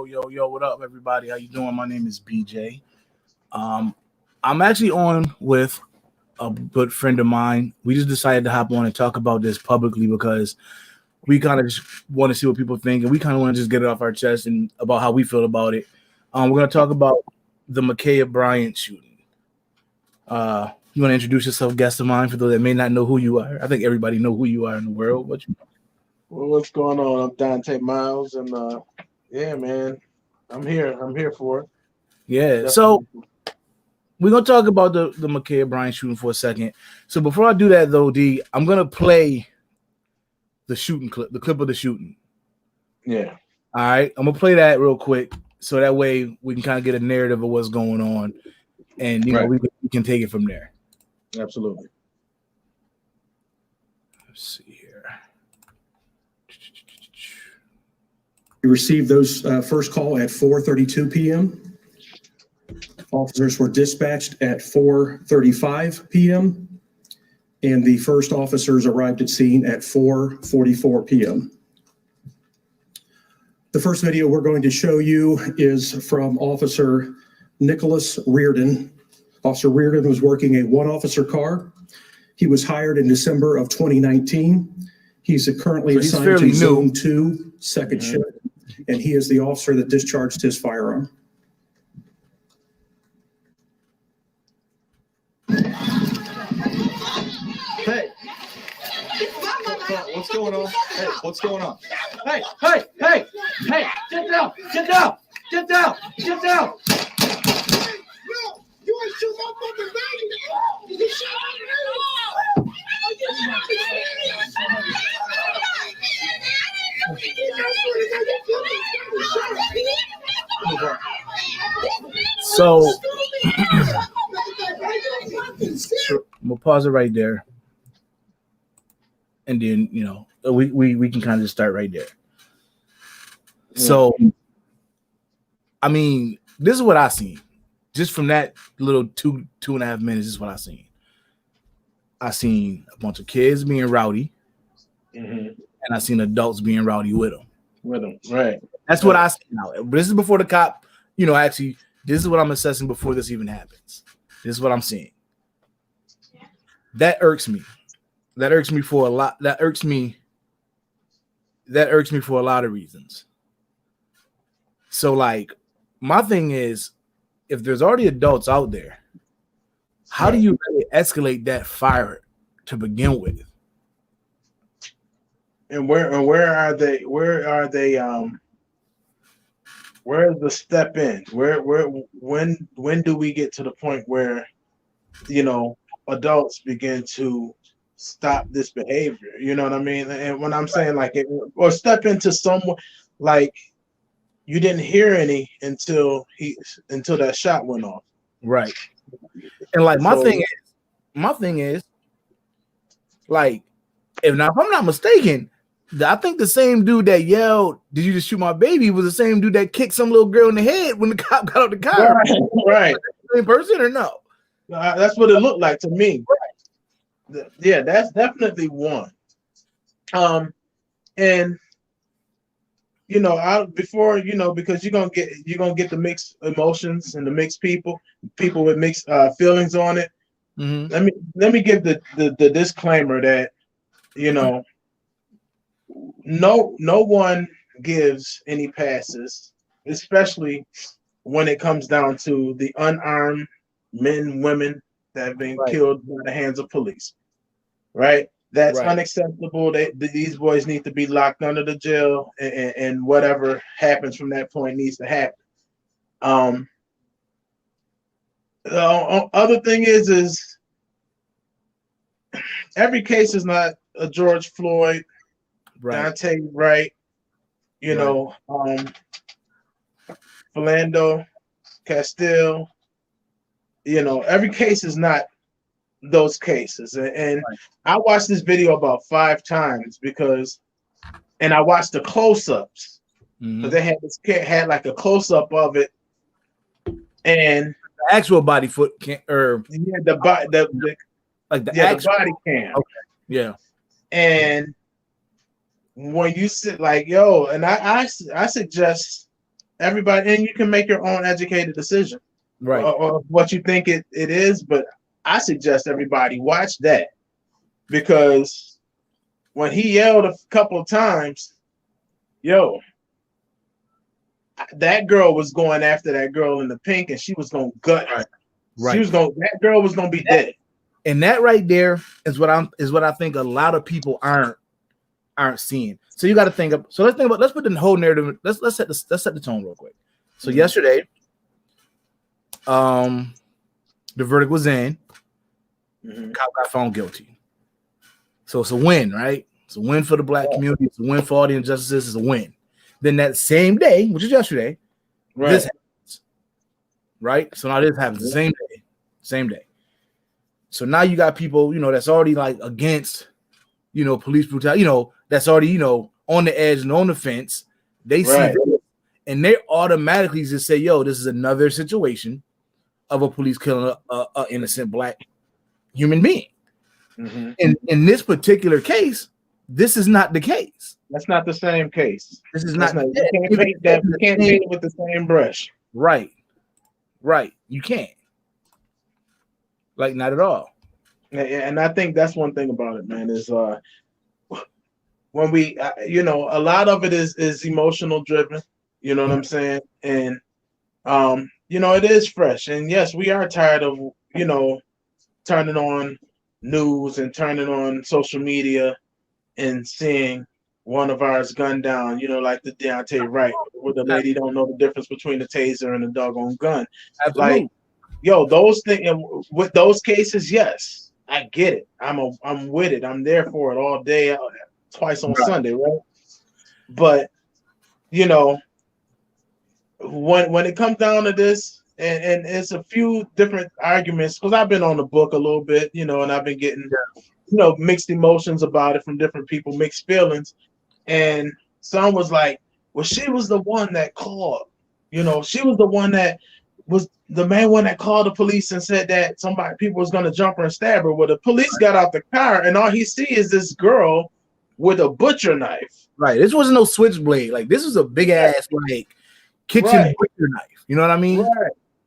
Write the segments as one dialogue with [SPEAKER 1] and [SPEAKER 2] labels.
[SPEAKER 1] Yo, what up, everybody? How you doing? My name is BJ. I'm actually on with a good friend of mine. We just decided to hop on and talk about this publicly because we kind of just want to see what people think, and we kind of want to just get it off our chest and about how we feel about it. We're going to talk about the Ma'Khia Bryant shooting. You want to introduce yourself, guest of mine, for those that may not know who you are? I think everybody know who you are in the world.
[SPEAKER 2] Well, what's going on? I'm Donta Myles, and yeah, man, I'm here. I'm here for it.
[SPEAKER 1] Yeah.
[SPEAKER 2] Definitely.
[SPEAKER 1] So we're gonna talk about the Ma'Khia Bryant shooting for a second. So before I do that, though, D, I'm gonna play the shooting clip, the clip of the shooting.
[SPEAKER 2] Yeah.
[SPEAKER 1] All right, I'm gonna play that real quick, so that way we can kind of get a narrative of what's going on, and you know we can take it from there.
[SPEAKER 2] Absolutely.
[SPEAKER 1] Let's see here.
[SPEAKER 3] We received those first call at 4:32 p.m. Officers were dispatched at 4:35 p.m. and the first officers arrived at scene at 4:44 p.m. The first video we're going to show you is from Officer Nicholas Reardon. Officer Reardon was working a one-officer car. He was hired in December of 2019. He's currently assigned to Zone 2, second shift, and he is the officer that discharged his firearm.
[SPEAKER 4] Hey, what's going on? Hey, what's going on? Hey, hey, hey, hey, get down, get down, get down, get down. You ain't shoot my fucking baby. You shot
[SPEAKER 1] So we'll pause it right there, and then we can kind of just start right there. So, I mean, this is what I seen. Just from that little two and a half minutes, this is what I seen. I seen a bunch of kids being rowdy, and I seen adults being rowdy with them.
[SPEAKER 2] Right.
[SPEAKER 1] That's what I seen now. This is before the cop, actually, this is what I'm assessing before this even happens. This is what I'm seeing. That irks me. That irks me for a lot. That irks me for a lot of reasons. So, like, my thing is, if there's already adults out there, how do you really escalate that fire to begin with?
[SPEAKER 2] And where are they? Where's the step in? When do we get to the point where adults begin to stop this behavior? You know what I mean? And when I'm saying or step into someone, like, you didn't hear any until that shot went off.
[SPEAKER 1] Right. And like my thing is like, if I'm not mistaken, I think the same dude that yelled, "Did you just shoot my baby?" was the same dude that kicked some little girl in the head when the cop got out the car.
[SPEAKER 2] Right.
[SPEAKER 1] Same person or no?
[SPEAKER 2] That's what it looked like to me. Right. Yeah, that's definitely one. And because you're gonna get the mixed emotions and the mixed people with mixed feelings on it. Mm-hmm. Let me give the disclaimer that no one gives any passes, especially when it comes down to the unarmed men, women that have been killed by the hands of police. Right? That's unacceptable. These boys need to be locked under the jail, and whatever happens from that point needs to happen. Other thing is every case is not a George Floyd, Donta, Philando Castile. Every case is not those cases, and I watched this video about 5 times and I watched the close-ups because they had like a close-up of it, and
[SPEAKER 1] the actual body foot
[SPEAKER 2] the body cam.
[SPEAKER 1] Okay. Yeah.
[SPEAKER 2] And when you sit like, yo, and I suggest everybody, and you can make your own educated decision,
[SPEAKER 1] Right.
[SPEAKER 2] or what you think it is. But I suggest everybody watch that, because when he yelled a couple of times, yo, that girl was going after that girl in the pink, and she was gonna gut her.
[SPEAKER 1] Right.
[SPEAKER 2] That girl was gonna be dead.
[SPEAKER 1] And that right there is what I think a lot of people aren't seeing. So you got to think of. So let's put the whole narrative. Let's set the tone real quick. So yesterday, the verdict was in. Cop got found guilty. So it's a win, right? It's a win for the black community. It's a win for all the injustices. It's a win. Then that same day, which is yesterday, this happens. Right? So now this happens the same day. Same day. So now you got people, that's already like against, police brutality, that's already, on the edge and on the fence. They see this, and they automatically just say, yo, this is another situation of a police killing a innocent black human being. In this particular case, this is not the case.
[SPEAKER 2] That's not the same case.
[SPEAKER 1] This is not.
[SPEAKER 2] You can't paint it with the same brush.
[SPEAKER 1] Right. You can't. Like, not at all.
[SPEAKER 2] And I think that's one thing about it, man, is when we, a lot of it is emotional driven. You know what I'm saying? And, it is fresh. And yes, we are tired of, turning on news and turning on social media and seeing one of ours gunned down, like the Deontay Wright, where the lady don't know the difference between a taser and a doggone gun.
[SPEAKER 1] Absolutely.
[SPEAKER 2] Like, yo, those things, with those cases, yes, I get it. I'm with it. I'm there for it all day, twice on Sunday, right? But when it comes down to this, and it's a few different arguments, because I've been on the book a little bit, and I've been getting mixed emotions about it from different people, mixed feelings, and some was like, well, she was the one that called, she was the one that was the main one that called the police and said that people was going to jump her and stab her. Well, the police got out the car, and all he see is this girl with a butcher knife.
[SPEAKER 1] Right. This wasn't no switchblade. Like, this was a big ass kitchen butcher knife. You know what I mean?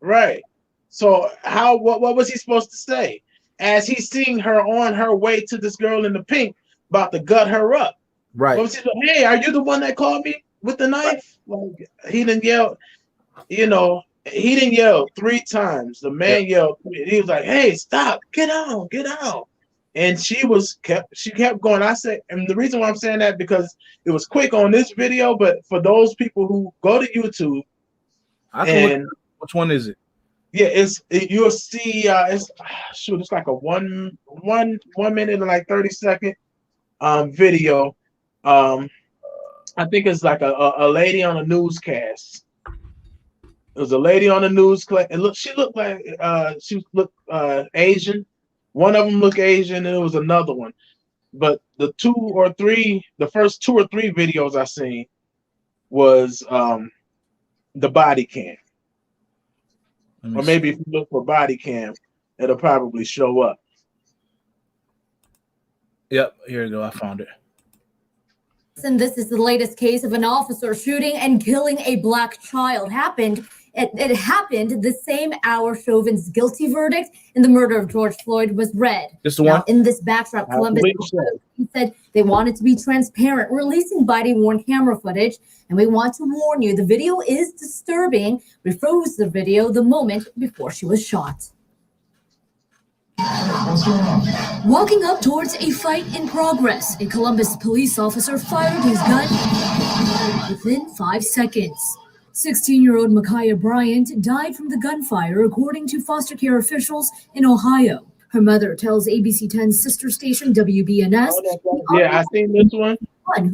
[SPEAKER 2] Right. So what was he supposed to say? As he's seeing her on her way to this girl in the pink, about to gut her up.
[SPEAKER 1] Right.
[SPEAKER 2] What was he saying? Hey, are you the one that called me with the knife? Like, he didn't yell, he didn't yell 3 times. The man yelled. He was like, hey, stop, get out. And she kept going. I said, and the reason why I'm saying that, because it was quick on this video, but for those people who go to YouTube,
[SPEAKER 1] which one is it?
[SPEAKER 2] Yeah, you'll see. It's like a one minute and like 30-second video. I think it's like a lady on a newscast. It was a lady on the newscast, and she looked like Asian. One of them looked Asian, and it was another one. But the first 2 or 3 videos I seen was the body cam. Or maybe if you look for body cam, it'll probably show up.
[SPEAKER 1] Yep, here you go. I found it.
[SPEAKER 5] And this is the latest case of an officer shooting and killing a black child. It happened the same hour Chauvin's guilty verdict in the murder of George Floyd was read.
[SPEAKER 1] Just the one?
[SPEAKER 5] In this backdrop, Columbus said they wanted to be transparent, releasing body-worn camera footage. And we want to warn you, the video is disturbing. We froze the video the moment before she was shot. Walking up towards a fight in progress, a Columbus police officer fired his gun within 5 seconds. 16-year-old Ma'Khia Bryant died from the gunfire, according to foster care officials in Ohio. Her mother tells ABC 10's sister station WBNS.
[SPEAKER 2] Yeah, I seen this one.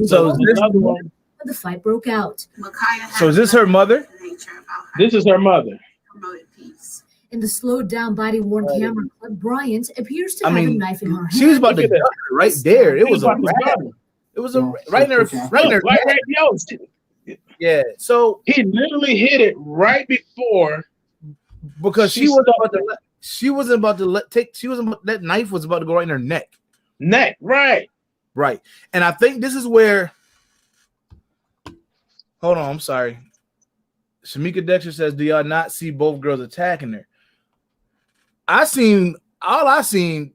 [SPEAKER 1] So is this
[SPEAKER 5] another one? When the fight broke out.
[SPEAKER 1] So is this her mother?
[SPEAKER 2] This is her mother.
[SPEAKER 5] In the slowed down body-worn camera, Bryant appears to have a knife in her hand.
[SPEAKER 1] She was about to die right there. It was a right in her Yeah, so
[SPEAKER 2] he literally hit it right before,
[SPEAKER 1] because she wasn't about to that knife was about to go right in her neck.
[SPEAKER 2] Right.
[SPEAKER 1] And I think this is where, hold on, I'm sorry. Shamika Dexter says, "Do y'all not see both girls attacking her?" All I seen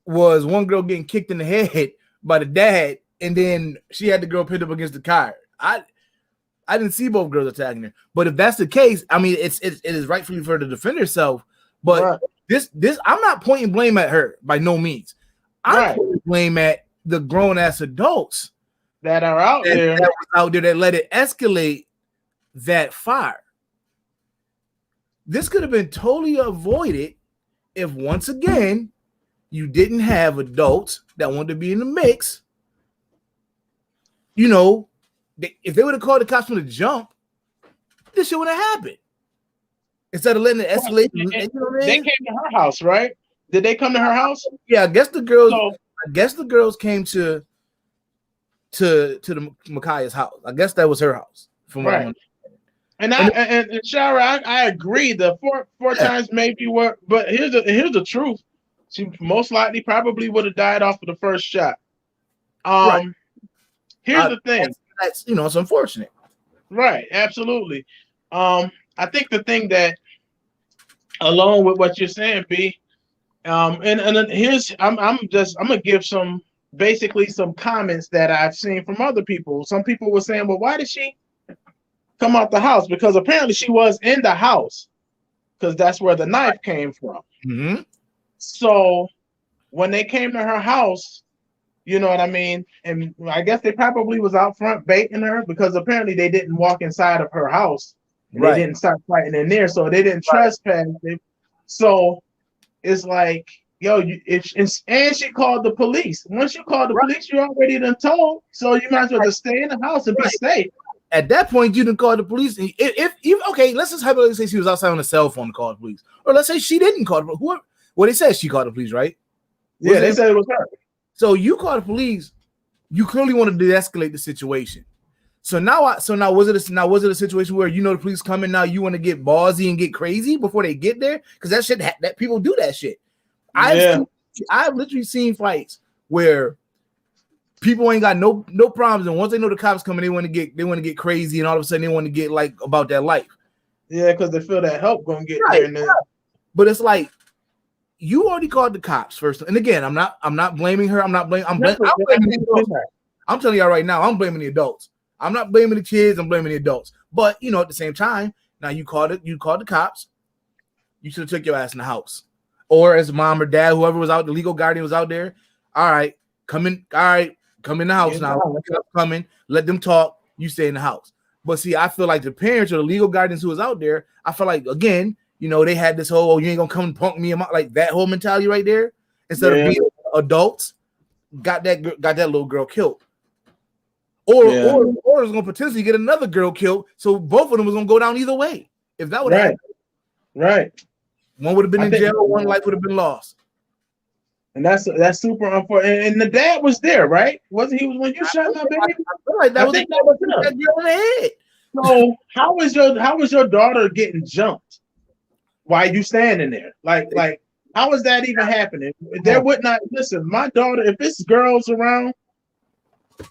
[SPEAKER 1] was one girl getting kicked in the head by the dad, and then she had the girl pinned up against the car. I didn't see both girls attacking her. But if that's the case, I mean, it is rightfully for her to defend herself. But
[SPEAKER 2] Right.
[SPEAKER 1] this I'm not pointing blame at her by no means. I'm pointing blame at the grown ass adults
[SPEAKER 2] that are out there
[SPEAKER 1] that let it escalate that fire. This could have been totally avoided if once again you didn't have adults that wanted to be in the mix. You know, if they would have called the cops from the jump, this shit would have happened. Instead of letting it escalate.
[SPEAKER 2] They came to her house, right? Did they come to her house?
[SPEAKER 1] Yeah, I guess the girls came to the Ma'Khia's house. I guess that was her house. From what I'm
[SPEAKER 2] and Shara, I agree. The four times maybe were, but here's the truth. She most likely probably would have died off of the first shot. Here's the thing.
[SPEAKER 1] That's it's unfortunate.
[SPEAKER 2] Right, absolutely. I think the thing that, along with what you're saying, B, and here's I'm gonna give some comments that I've seen from other people. Some people were saying, well, why did she come out the house? Because apparently she was in the house, because that's where the knife came from.
[SPEAKER 1] Mm-hmm.
[SPEAKER 2] So when they came to her house, you know what I mean? And I guess they probably was out front baiting her, because apparently they didn't walk inside of her house. And they didn't start fighting in there, so they didn't trespass. So it's like, yo, and she called the police. Once you call the police, you're already done told. So you might as well just stay in the house and be safe.
[SPEAKER 1] At that point, you didn't call the police. If okay, let's just hypothetically say she was outside on a cell phone to call the police, or let's say she didn't call the police. Well, they said she called the police, right?
[SPEAKER 2] Yeah, they said it was her.
[SPEAKER 1] So you called the police. You clearly wanted to de-escalate the situation. So now was it a situation where the police coming, now you want to get ballsy and get crazy before they get there? Because that shit, that people do that shit. I've literally seen fights where people ain't got no problems, and once they know the cops coming, they want to get crazy, and all of a sudden they want to get like about their life.
[SPEAKER 2] Yeah, because they feel that help gonna get there. And then...
[SPEAKER 1] But it's like, you already called the cops first, and again, I'm not blaming her. I'm blaming the adults. I'm telling y'all right now, I'm blaming the adults. I'm not blaming the kids. I'm blaming the adults. But at the same time, now you called the cops. You should have took your ass in the house, or as mom or dad, whoever was out, the legal guardian was out there. All right, come in. All right, come in the house now. Come in. Let them talk. You stay in the house. But see, I feel like the parents or the legal guardians who was out there, I feel like again, they had this whole, you ain't gonna come and punk me, like that whole mentality right there. Instead of being adults, got that little girl killed. Or is gonna potentially get another girl killed. So both of them was gonna go down either way. If that would have happened.
[SPEAKER 2] Right.
[SPEAKER 1] One would have been in jail, one life would have been lost.
[SPEAKER 2] And that's super unfortunate. And the dad was there, right? Wasn't he when you shot my baby?
[SPEAKER 1] I feel like that was that girl in the head.
[SPEAKER 2] So how was your daughter getting jumped while you standing there? Like how is that even happening? There would not listen, my daughter, if it's girls around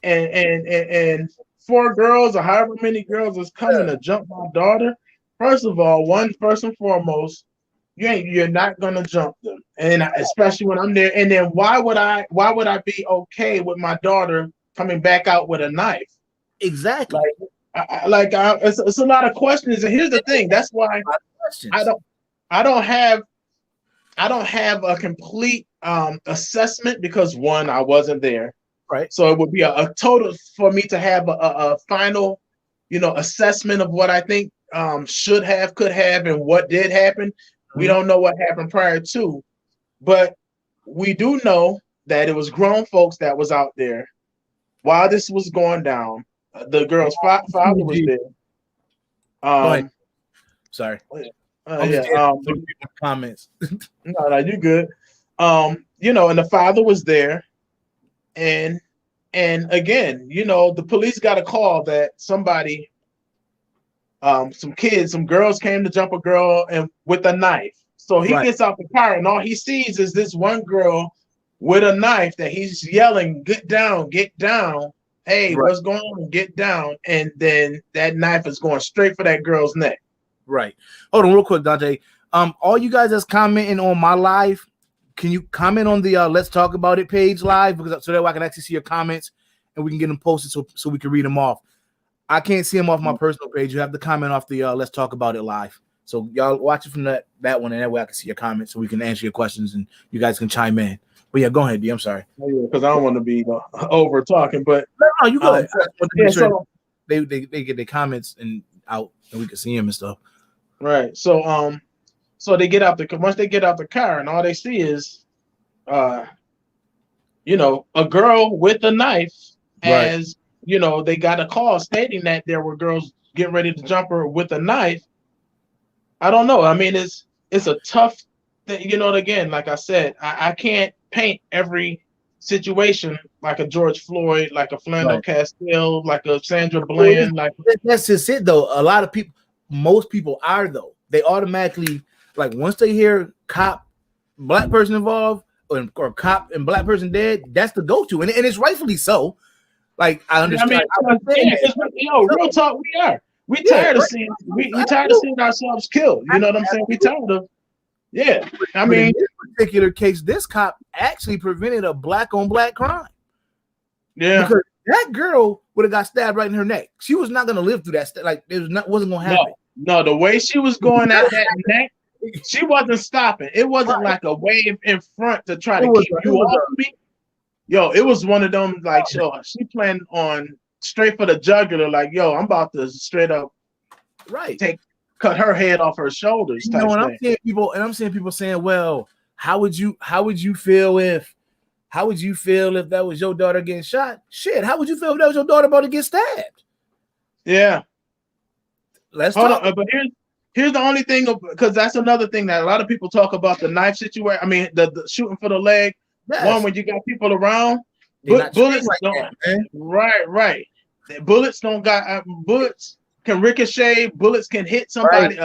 [SPEAKER 2] and 4 girls or however many girls is coming to jump my daughter, first and foremost, you're not gonna jump them, and especially when I'm there. And then why would I be okay with my daughter coming back out with a knife?
[SPEAKER 1] Exactly.
[SPEAKER 2] It's a lot of questions, and here's the thing. That's why I don't have a complete assessment, because one, I wasn't there.
[SPEAKER 1] Right.
[SPEAKER 2] So it would be a total for me to have a final, assessment of what I think should have, could have, and what did happen. Mm-hmm. We don't know what happened prior to, but we do know that it was grown folks that was out there while this was going down. The girl's father was there.
[SPEAKER 1] Sorry. Comments.
[SPEAKER 2] No, you good. And the father was there. And again, the police got a call that somebody, some girls came to jump a girl and with a knife. So he gets out the car, and all he sees is this one girl with a knife that he's yelling, "Get down, get down." hey,
[SPEAKER 1] Right.
[SPEAKER 2] what's going on? Get down. And then that knife is going straight for that girl's neck.
[SPEAKER 1] Right. Hold on real quick, Dante. All you guys that's commenting on my live, can you comment on the Let's Talk About It page live, because so that way I can actually see your comments and we can get them posted so we can read them off. I can't see them off my personal page. You have to comment off the Let's Talk About It live. So y'all watch it from that one, and that way I can see your comments so we can answer your questions and you guys can chime in. But yeah, go ahead, D. I'm sorry.
[SPEAKER 2] Because I don't want to be over talking, but
[SPEAKER 1] no, you go ahead.
[SPEAKER 2] Yeah, so
[SPEAKER 1] they get their comments and out and we can see them and stuff.
[SPEAKER 2] Right. So so they get out once they get out the car and all they see is you know, a girl with a knife.
[SPEAKER 1] Right.
[SPEAKER 2] As you know, they got a call stating that there were girls getting ready to jump her with a knife. I don't know. I mean, it's a tough thing, you know. Again, like I said, I can't paint every situation like a George Floyd, like a Philando Castile, like a Sandra Bland. Like
[SPEAKER 1] that's just it, though. A lot of people, most people are though. They automatically, like, once they hear cop, black person involved, or cop and black person dead, that's the go-to, and it's rightfully so. Like, I understand.
[SPEAKER 2] Real talk, we are. We tired of seeing tired of seeing ourselves killed. You know what I'm saying? We tired of. Yeah, I mean,
[SPEAKER 1] in this particular case, this cop actually prevented a black-on-black crime.
[SPEAKER 2] Yeah,
[SPEAKER 1] because that girl would have got stabbed right in her neck. She was not going to live through that. Like, it wasn't going to happen.
[SPEAKER 2] No, the way she was going at that neck, she wasn't stopping. It wasn't like a wave in front to try to keep you off me. Yo, it was one of them, like, she planned on straight for the jugular, like, yo, I'm about to straight up cut her head off her shoulders.
[SPEAKER 1] You know, and I'm seeing people saying, well, how would you feel if that was your daughter getting shot? Shit, how would you feel if that was your daughter about to get stabbed?
[SPEAKER 2] Yeah.
[SPEAKER 1] Let's
[SPEAKER 2] hold
[SPEAKER 1] talk.
[SPEAKER 2] on, but here's the only thing, because that's another thing that a lot of people talk about, the knife situation. I mean, the shooting for the leg. Yes. One, when you got people around, bullets don't. Right. Bullets don't got bullets can ricochet. Bullets can hit somebody.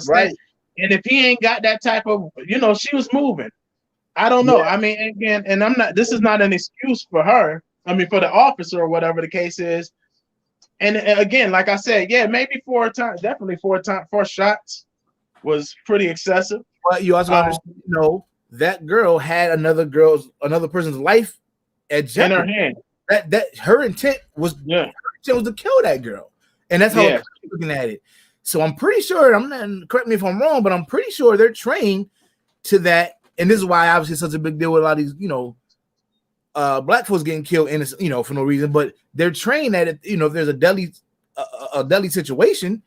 [SPEAKER 2] Right. And if he ain't got that type of, you know, she was moving. I don't know. Yeah. I mean, again, and I'm not. This is not an excuse for her. I mean, for the officer or whatever the case is. And again, like I said, yeah, maybe 4 shots was pretty excessive.
[SPEAKER 1] But you also understand, you know, that girl had another person's life at jeopardy.
[SPEAKER 2] In her hand.
[SPEAKER 1] That her intent was to kill that girl, and that's how I'm looking at it. So I'm pretty sure, correct me if I'm wrong, but I'm pretty sure they're trained to that, and this is why obviously it's such a big deal with a lot of these, you know, black folks getting killed for no reason. But they're trained that if there's a deadly situation,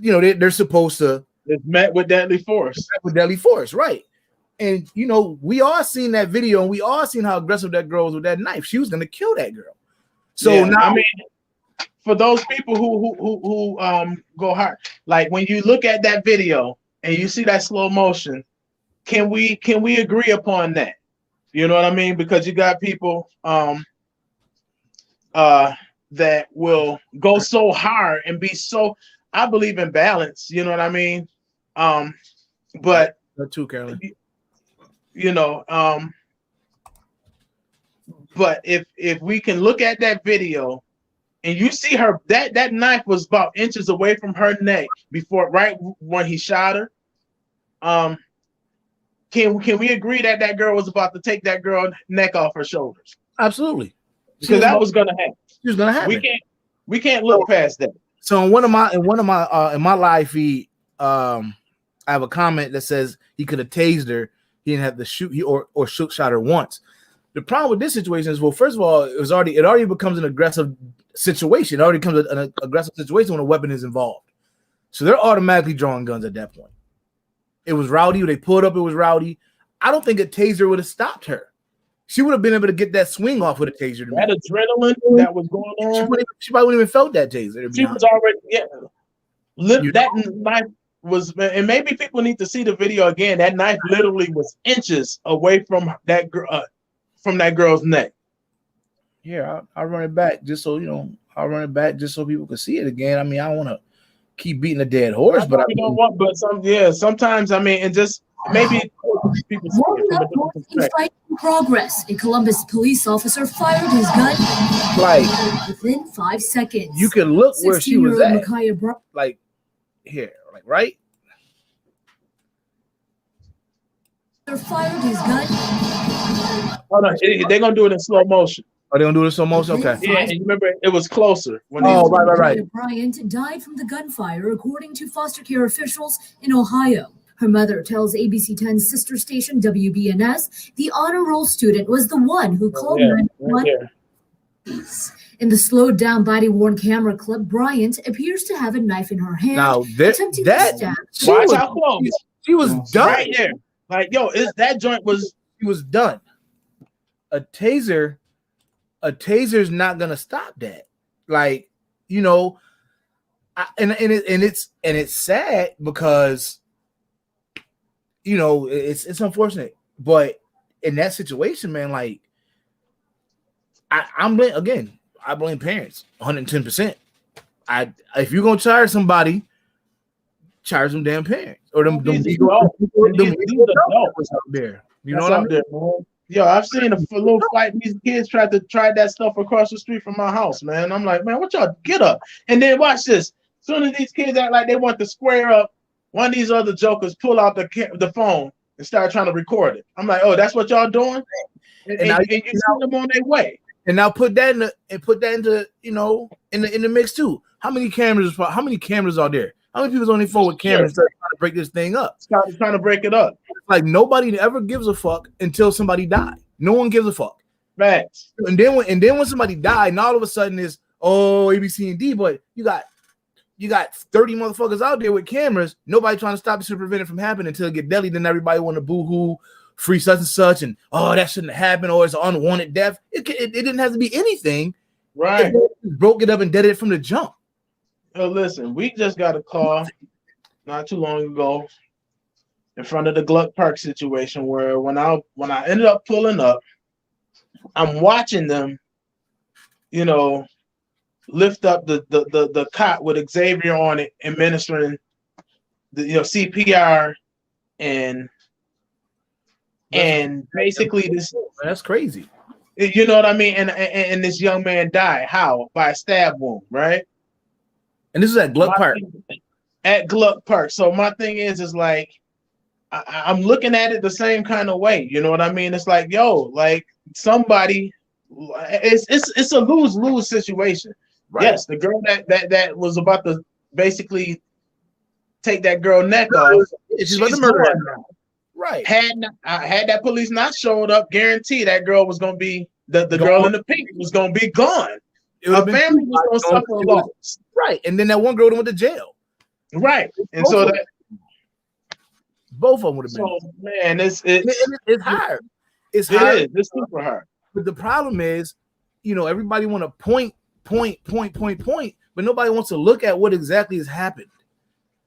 [SPEAKER 1] you know, they're supposed to.
[SPEAKER 2] It's met with deadly force.
[SPEAKER 1] Right. And, you know, we all seen that video, and we all seen how aggressive that girl was with that knife. She was going to kill that girl. So now, I mean,
[SPEAKER 2] for those people who go hard, like when you look at that video and you see that slow motion, can we agree upon that? You know what I mean? Because you got people that will go so hard and be so. I believe in balance. You know what I mean? But
[SPEAKER 1] that too, Carolyn.
[SPEAKER 2] You know, but if we can look at that video and you see her, that knife was about inches away from her neck right when he shot her. Can we agree that that girl was about to take that girl's neck off her shoulders?
[SPEAKER 1] Absolutely,
[SPEAKER 2] because that was going to happen.
[SPEAKER 1] She was going to happen.
[SPEAKER 2] We can't look past that.
[SPEAKER 1] So in my live feed, I have a comment that says he could have tased her. He didn't have to shoot. Shot her once. The problem with this situation is, well, first of all, it already becomes an aggressive situation. It already becomes an aggressive situation when a weapon is involved. So they're automatically drawing guns at that point. It was rowdy. They pulled up. It was rowdy. I don't think a taser would have stopped her. She would have been able to get that swing off with a taser.
[SPEAKER 2] That adrenaline that was going on.
[SPEAKER 1] She probably wouldn't even felt that taser.
[SPEAKER 2] She was already that knife was, and maybe people need to see the video again. That knife literally was inches away from that girl's neck.
[SPEAKER 1] Yeah, I'll run it back just so people can see it again. I mean, I don't want to keep beating a dead horse, but
[SPEAKER 2] you know what? But sometimes I mean, and just maybe people see it
[SPEAKER 5] Moving
[SPEAKER 2] from a
[SPEAKER 5] up
[SPEAKER 2] different
[SPEAKER 5] north, a
[SPEAKER 2] perspective.
[SPEAKER 5] fight in progress. A Columbus police officer fired his gun
[SPEAKER 1] like
[SPEAKER 5] within 5 seconds.
[SPEAKER 1] you can look where she was
[SPEAKER 5] 16-year-old
[SPEAKER 1] at,
[SPEAKER 5] Ma'Khia Bryant.
[SPEAKER 1] like here, like right.
[SPEAKER 5] Fired his gun.
[SPEAKER 2] Oh no, they're gonna do it in slow motion.
[SPEAKER 1] Are they gonna do this so much? Okay.
[SPEAKER 2] Yeah, and you remember it was closer when
[SPEAKER 1] Oh, right.
[SPEAKER 5] Ma'Khia Bryant died from the gunfire, according to foster care officials in Ohio. Her mother tells ABC 10's sister station WBNS the honor roll student was the one who called 911. In the slowed down body-worn camera clip, Bryant appears to have a knife in her hand,
[SPEAKER 1] Now
[SPEAKER 5] attempting to stab.
[SPEAKER 2] Watch how close.
[SPEAKER 1] She was done.
[SPEAKER 2] Right there. Like, yo, that joint was.
[SPEAKER 1] She was done. A taser's not gonna stop that. Like, you know, it's sad because, you know, it's unfortunate, but in that situation, man, like I blame parents 110%. If you're gonna charge somebody, charge them damn parents or them legal adults out there. You know what I mean?
[SPEAKER 2] Yo, I've seen a little fight. These kids tried that stuff across the street from my house, man. I'm like, man, what y'all get up? And then watch this. As soon as these kids act like they want to square up, one of these other jokers pull out the phone and start trying to record it. I'm like, oh, that's what y'all doing? And you see them on their way.
[SPEAKER 1] And now put that into you know in the mix too. How many cameras are there? How many people's on their phone with cameras trying to break this thing up?
[SPEAKER 2] Trying to break it up.
[SPEAKER 1] Like nobody ever gives a fuck until somebody died. No one gives a fuck.
[SPEAKER 2] Facts.
[SPEAKER 1] And then when somebody died, and all of a sudden it's A, B, C, and D. But you got 30 motherfuckers out there with cameras. Nobody trying to stop it to prevent it from happening until it get deadly. Then everybody want to boo-hoo, free such and such, and that shouldn't happen, or it's an unwanted death. It didn't have to be anything.
[SPEAKER 2] Right.
[SPEAKER 1] It broke it up and did it from the jump.
[SPEAKER 2] Well, listen, we just got a call not too long ago in front of the Gluck Park situation where when I ended up pulling up, I'm watching them, you know, lift up the cot with Xavier on it, administering the CPR and basically this.
[SPEAKER 1] That's crazy.
[SPEAKER 2] You know what I mean? And this young man died. How? By a stab wound, right?
[SPEAKER 1] And this is at Gluck Park.
[SPEAKER 2] At Gluck Park. So my thing is like I'm looking at it the same kind of way. You know what I mean? It's like, yo, like somebody, it's a lose-lose situation. Right. Yes, the girl that was about to basically take that girl neck off.
[SPEAKER 1] She's about to murder her. Right.
[SPEAKER 2] Had that police not showed up, guarantee that girl was gonna be the girl in the pink was gonna be gone. Her family was gonna suffer a loss.
[SPEAKER 1] Right. And then that one girl went to jail.
[SPEAKER 2] Right. And so that
[SPEAKER 1] both of them would have been.
[SPEAKER 2] So man, it's
[SPEAKER 1] hard. It's hard.
[SPEAKER 2] It's super hard.
[SPEAKER 1] But the problem is, you know, everybody want to point, but nobody wants to look at what exactly has happened.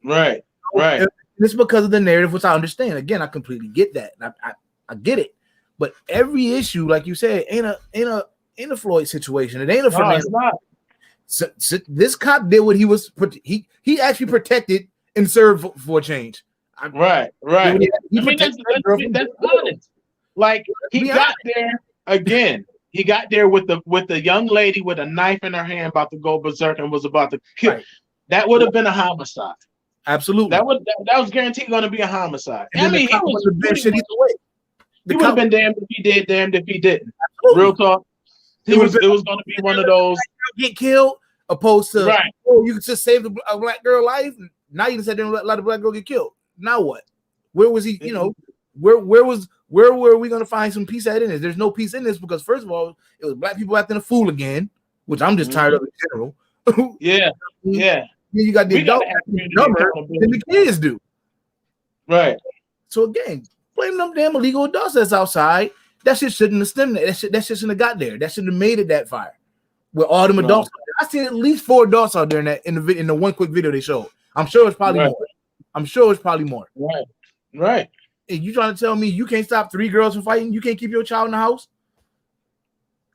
[SPEAKER 2] Right. Right.
[SPEAKER 1] It's because of the narrative, which I understand. Again, I completely get that. I get it. But every issue, like you said, ain't a Floyd situation. It ain't a Fernando.
[SPEAKER 2] It's not.
[SPEAKER 1] So this cop did what he was. He actually protected and served for a change.
[SPEAKER 2] Right. I mean, that's honest. Like he got there again. He got there with the young lady with a knife in her hand, about to go berserk and was about to kill. Right. That would have been a homicide.
[SPEAKER 1] Absolutely.
[SPEAKER 2] That was guaranteed going to be a homicide.
[SPEAKER 1] And I mean, he would have
[SPEAKER 2] been damned if he did, damned if he didn't. Absolutely. Real talk. It was going to be one of those
[SPEAKER 1] get killed, opposed to
[SPEAKER 2] right.
[SPEAKER 1] Oh, you could just save a black girl life. Now you just said don't let a black girl get killed. Now what? Where was he? You know, where were we going to find some peace at in this? There's no peace in this because first of all, it was black people acting a fool again, which I'm just tired of in general.
[SPEAKER 2] Yeah.
[SPEAKER 1] Then you got the adults dumber than the kids do.
[SPEAKER 2] Right.
[SPEAKER 1] So again, blame them damn illegal adults that's outside. That shit shouldn't have stemmed there. That shit shouldn't have got there. That shouldn't have made it that far. With all them adults, I seen at least 4 adults out there in the one quick video they showed. I'm sure it's probably more. Right. And you trying to tell me you can't stop 3 girls from fighting? You can't keep your child in the house?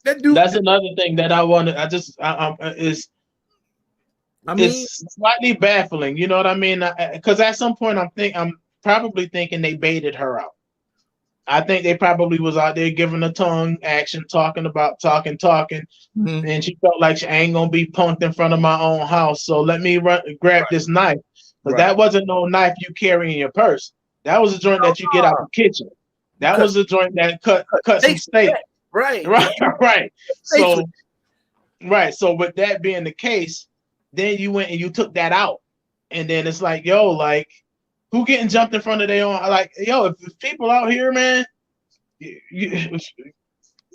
[SPEAKER 1] That dude.
[SPEAKER 2] That's another thing that I wanted. Is
[SPEAKER 1] I mean,
[SPEAKER 2] it's slightly baffling. You know what I mean? Because at some point, I'm probably thinking they baited her out. I think they probably was out there giving a tongue action, talking,
[SPEAKER 1] mhm.
[SPEAKER 2] and she felt like she ain't gonna be punked in front of my own house. So let me grab this knife, because that wasn't no knife you carry in your purse. That was a joint that you get out the kitchen. That was a joint that cut some steak.
[SPEAKER 1] Right.
[SPEAKER 2] Right. So with that being the case, then you went and you took that out, and then it's like, yo, like, who getting jumped in front of their own? Like, yo, if people out here, man, you're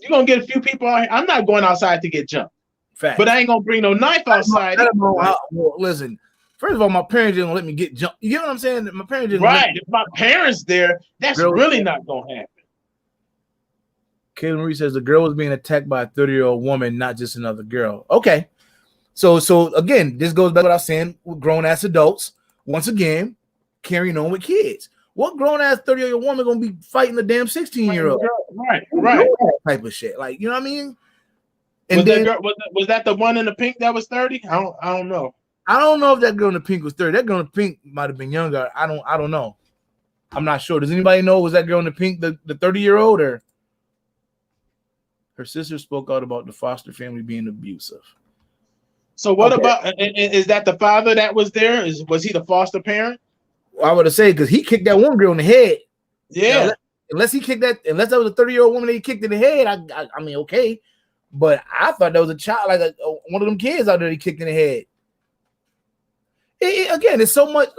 [SPEAKER 2] gonna get a few people out here. I'm not going outside to get jumped.
[SPEAKER 1] Fact.
[SPEAKER 2] But I ain't gonna bring no knife outside.
[SPEAKER 1] Well, listen, first of all, my parents didn't let me get jumped. You get what I'm saying? My parents didn't.
[SPEAKER 2] Right. If my parents there, that's really not gonna happen.
[SPEAKER 1] Kayla Marie says the girl was being attacked by a 30-year-old woman, not just another girl. Okay. So again, this goes back to what I was saying with grown-ass adults. Once again, carrying on with kids. What grown-ass 30-year-old woman gonna be fighting the damn 16-year-old?
[SPEAKER 2] Right.
[SPEAKER 1] Type of shit. Like, you know what I mean?
[SPEAKER 2] And was, then, was that the one in the pink that was 30? I don't know.
[SPEAKER 1] I don't know if that girl in the pink was 30. That girl in the pink might have been younger. I don't know. I'm not sure. Does anybody know? Was that girl in the pink the 30-year-old, or her sister spoke out about the foster family being abusive?
[SPEAKER 2] So what about, is that the father that was there? Was he the foster parent?
[SPEAKER 1] I would have said, because he kicked that one girl in the head.
[SPEAKER 2] Yeah.
[SPEAKER 1] Unless that was a 30-year-old woman that he kicked in the head, I mean, okay. But I thought that was a child, like one of them kids out there he kicked in the head. Again, it's so much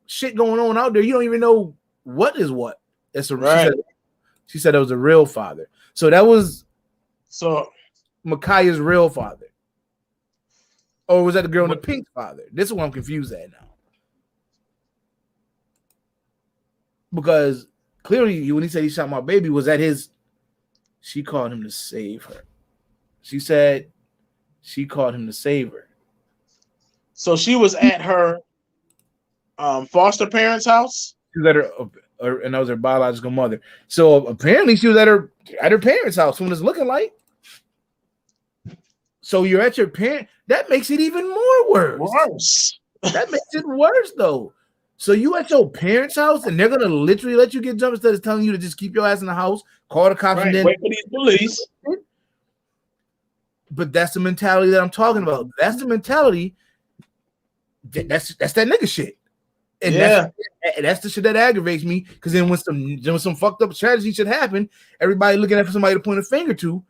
[SPEAKER 1] shit going on out there. You don't even know what is what. She said it was a real father. So that was Ma'Khia's real father. Or was that the girl in the pink's father? This is what I'm confused at now. Because clearly, when he said he shot my baby, was that his? She called him to save her. She said she called him to save her. So
[SPEAKER 2] she was at her foster parents' house?
[SPEAKER 1] She was at her, and that was her biological mother. So apparently she was at her parents' house, from what it's looking like. So you're at your parent. That makes it even more worse. That makes it worse, though. So you at your parents' house, and they're gonna literally let you get jumped instead of telling you to just keep your ass in the house, call the cops, and then
[SPEAKER 2] wait for these police.
[SPEAKER 1] But that's the mentality that I'm talking about. That's the mentality. That's that nigga shit. And that's the shit that aggravates me. Because then when some fucked up tragedy should happen, everybody looking at for somebody to point a finger to.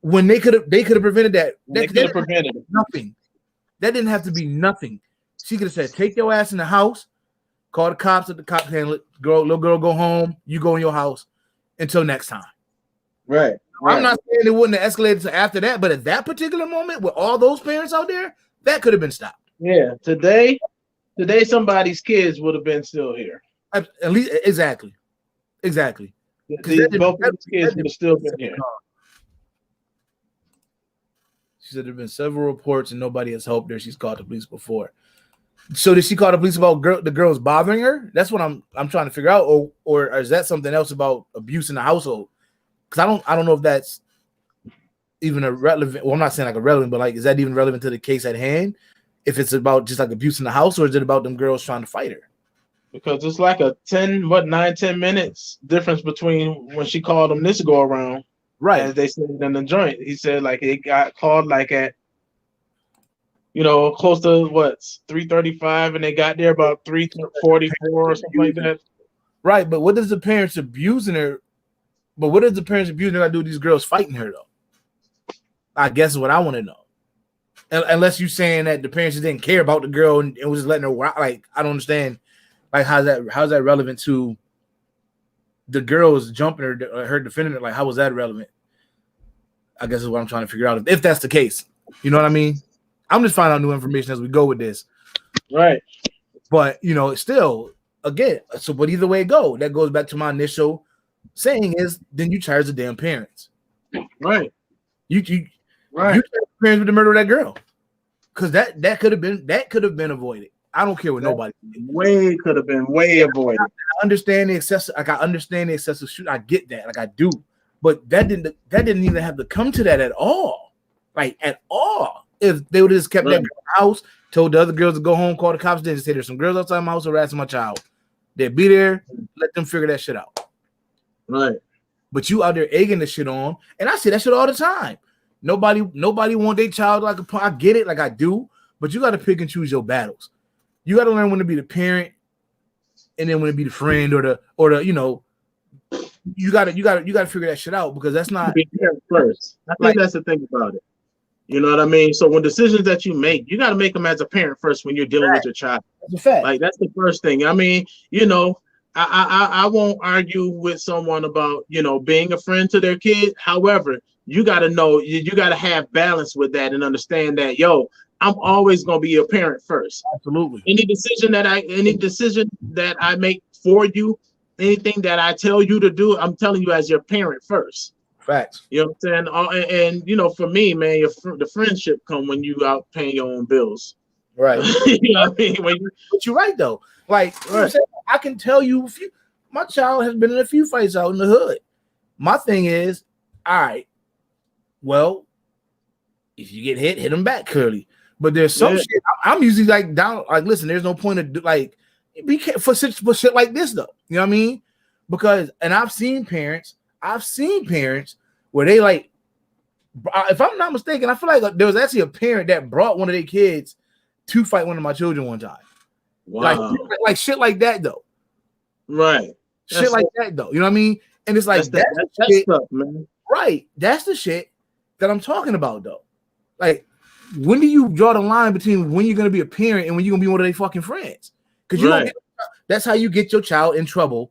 [SPEAKER 1] When they could have prevented that.
[SPEAKER 2] They could have prevented
[SPEAKER 1] nothing. That didn't have to be nothing. She could have said, "Take your ass in the house, call the cops at the cop handle it. Little girl, go home. You go in your house until next time."
[SPEAKER 2] Right.
[SPEAKER 1] I'm not saying it wouldn't have escalated to after that, but at that particular moment, with all those parents out there, that could have been stopped.
[SPEAKER 2] Yeah. Today somebody's kids would have been still here.
[SPEAKER 1] At least, exactly.
[SPEAKER 2] Both of these kids would have still been here.
[SPEAKER 1] She said there have been several reports and nobody has helped her. She's called the police before. So did she call the police about the girls bothering her? That's what I'm trying to figure out, or is that something else about abuse in the household? Because I don't know if that's even a relevant. Well, I'm not saying like irrelevant, but like, is that even relevant to the case at hand? If it's about just like abuse in the house, or is it about them girls trying to fight her?
[SPEAKER 2] Because it's like a 10 minutes difference between when she called him this go around.
[SPEAKER 1] Right.
[SPEAKER 2] As they said in the joint. He said like it got called like at close to 3:35, and they got there about 3:44 or something like that.
[SPEAKER 1] Right, but what does the parents abusing her? But what does the parents abusing her got to do with these girls fighting her though? I guess is what I want to know. Unless you're saying that the parents just didn't care about the girl and was just letting her like, I don't understand. Like, how's that relevant to the girls jumping her defending her? Like, how was that relevant? I guess is what I'm trying to figure out. If that's the case, you know what I mean? I'm just finding out new information as we go with this.
[SPEAKER 2] Right.
[SPEAKER 1] But, still, again, but either way it go, that goes back to my initial saying is then you charge the damn parents.
[SPEAKER 2] Right.
[SPEAKER 1] You charge the parents with the murder of that girl. Because that could have been avoided. I don't care what nobody did.
[SPEAKER 2] Could have been way avoided.
[SPEAKER 1] I understand the excessive shoot. I get that. Like I do. But that didn't even have to come to that at all. Like at all. if they would have just kept that girl in the house, told the other girls to go home, call the cops, then say there's some girls outside my house harassing my child. They'd be there, let them figure that shit out.
[SPEAKER 2] Right.
[SPEAKER 1] But you out there egging the shit on, and I say that shit all the time. Nobody want their child like a. I get it, like I do, but you got to pick and choose your battles. You got to learn when to be the parent, and then when to be the friend or the you know. You got to figure that shit out because that's not
[SPEAKER 2] be parent first. I think that's the thing about it. You know what I mean? So when decisions that you make, you got to make them as a parent first when you're dealing with your child.
[SPEAKER 1] That's a fact.
[SPEAKER 2] Like that's the first thing. I mean, you know, I won't argue with someone about, you know, being a friend to their kid. However, you got to know, you got to have balance with that and understand that, yo, I'm always going to be a parent first.
[SPEAKER 1] Absolutely.
[SPEAKER 2] Any decision that I make for you, anything that I tell you to do, I'm telling you as your parent first.
[SPEAKER 1] Facts.
[SPEAKER 2] You know what I'm saying? And you know, for me, man, the friendship come when you out paying your own bills.
[SPEAKER 1] Right.
[SPEAKER 2] You know what I mean?
[SPEAKER 1] But you're right though. Like you know what I'm saying? I can tell you, my child has been in a few fights out in the hood. My thing is, all right, well, if you get hit them back clearly. But there's some shit I'm usually like down. Like, listen, there's no point of like be careful for shit like this though. You know what I mean? Because I've seen parents where they like, if I'm not mistaken, I feel like there was actually a parent that brought one of their kids to fight one of my children one time.
[SPEAKER 2] Wow.
[SPEAKER 1] Like shit like that though.
[SPEAKER 2] Right.
[SPEAKER 1] Shit like that though. You know what I mean? And it's like that's
[SPEAKER 2] shit, stuff, man.
[SPEAKER 1] Right. That's the shit that I'm talking about though. Like, when do you draw the line between when you're gonna be a parent and when you're gonna be one of their fucking friends? Because you don't that's how you get your child in trouble.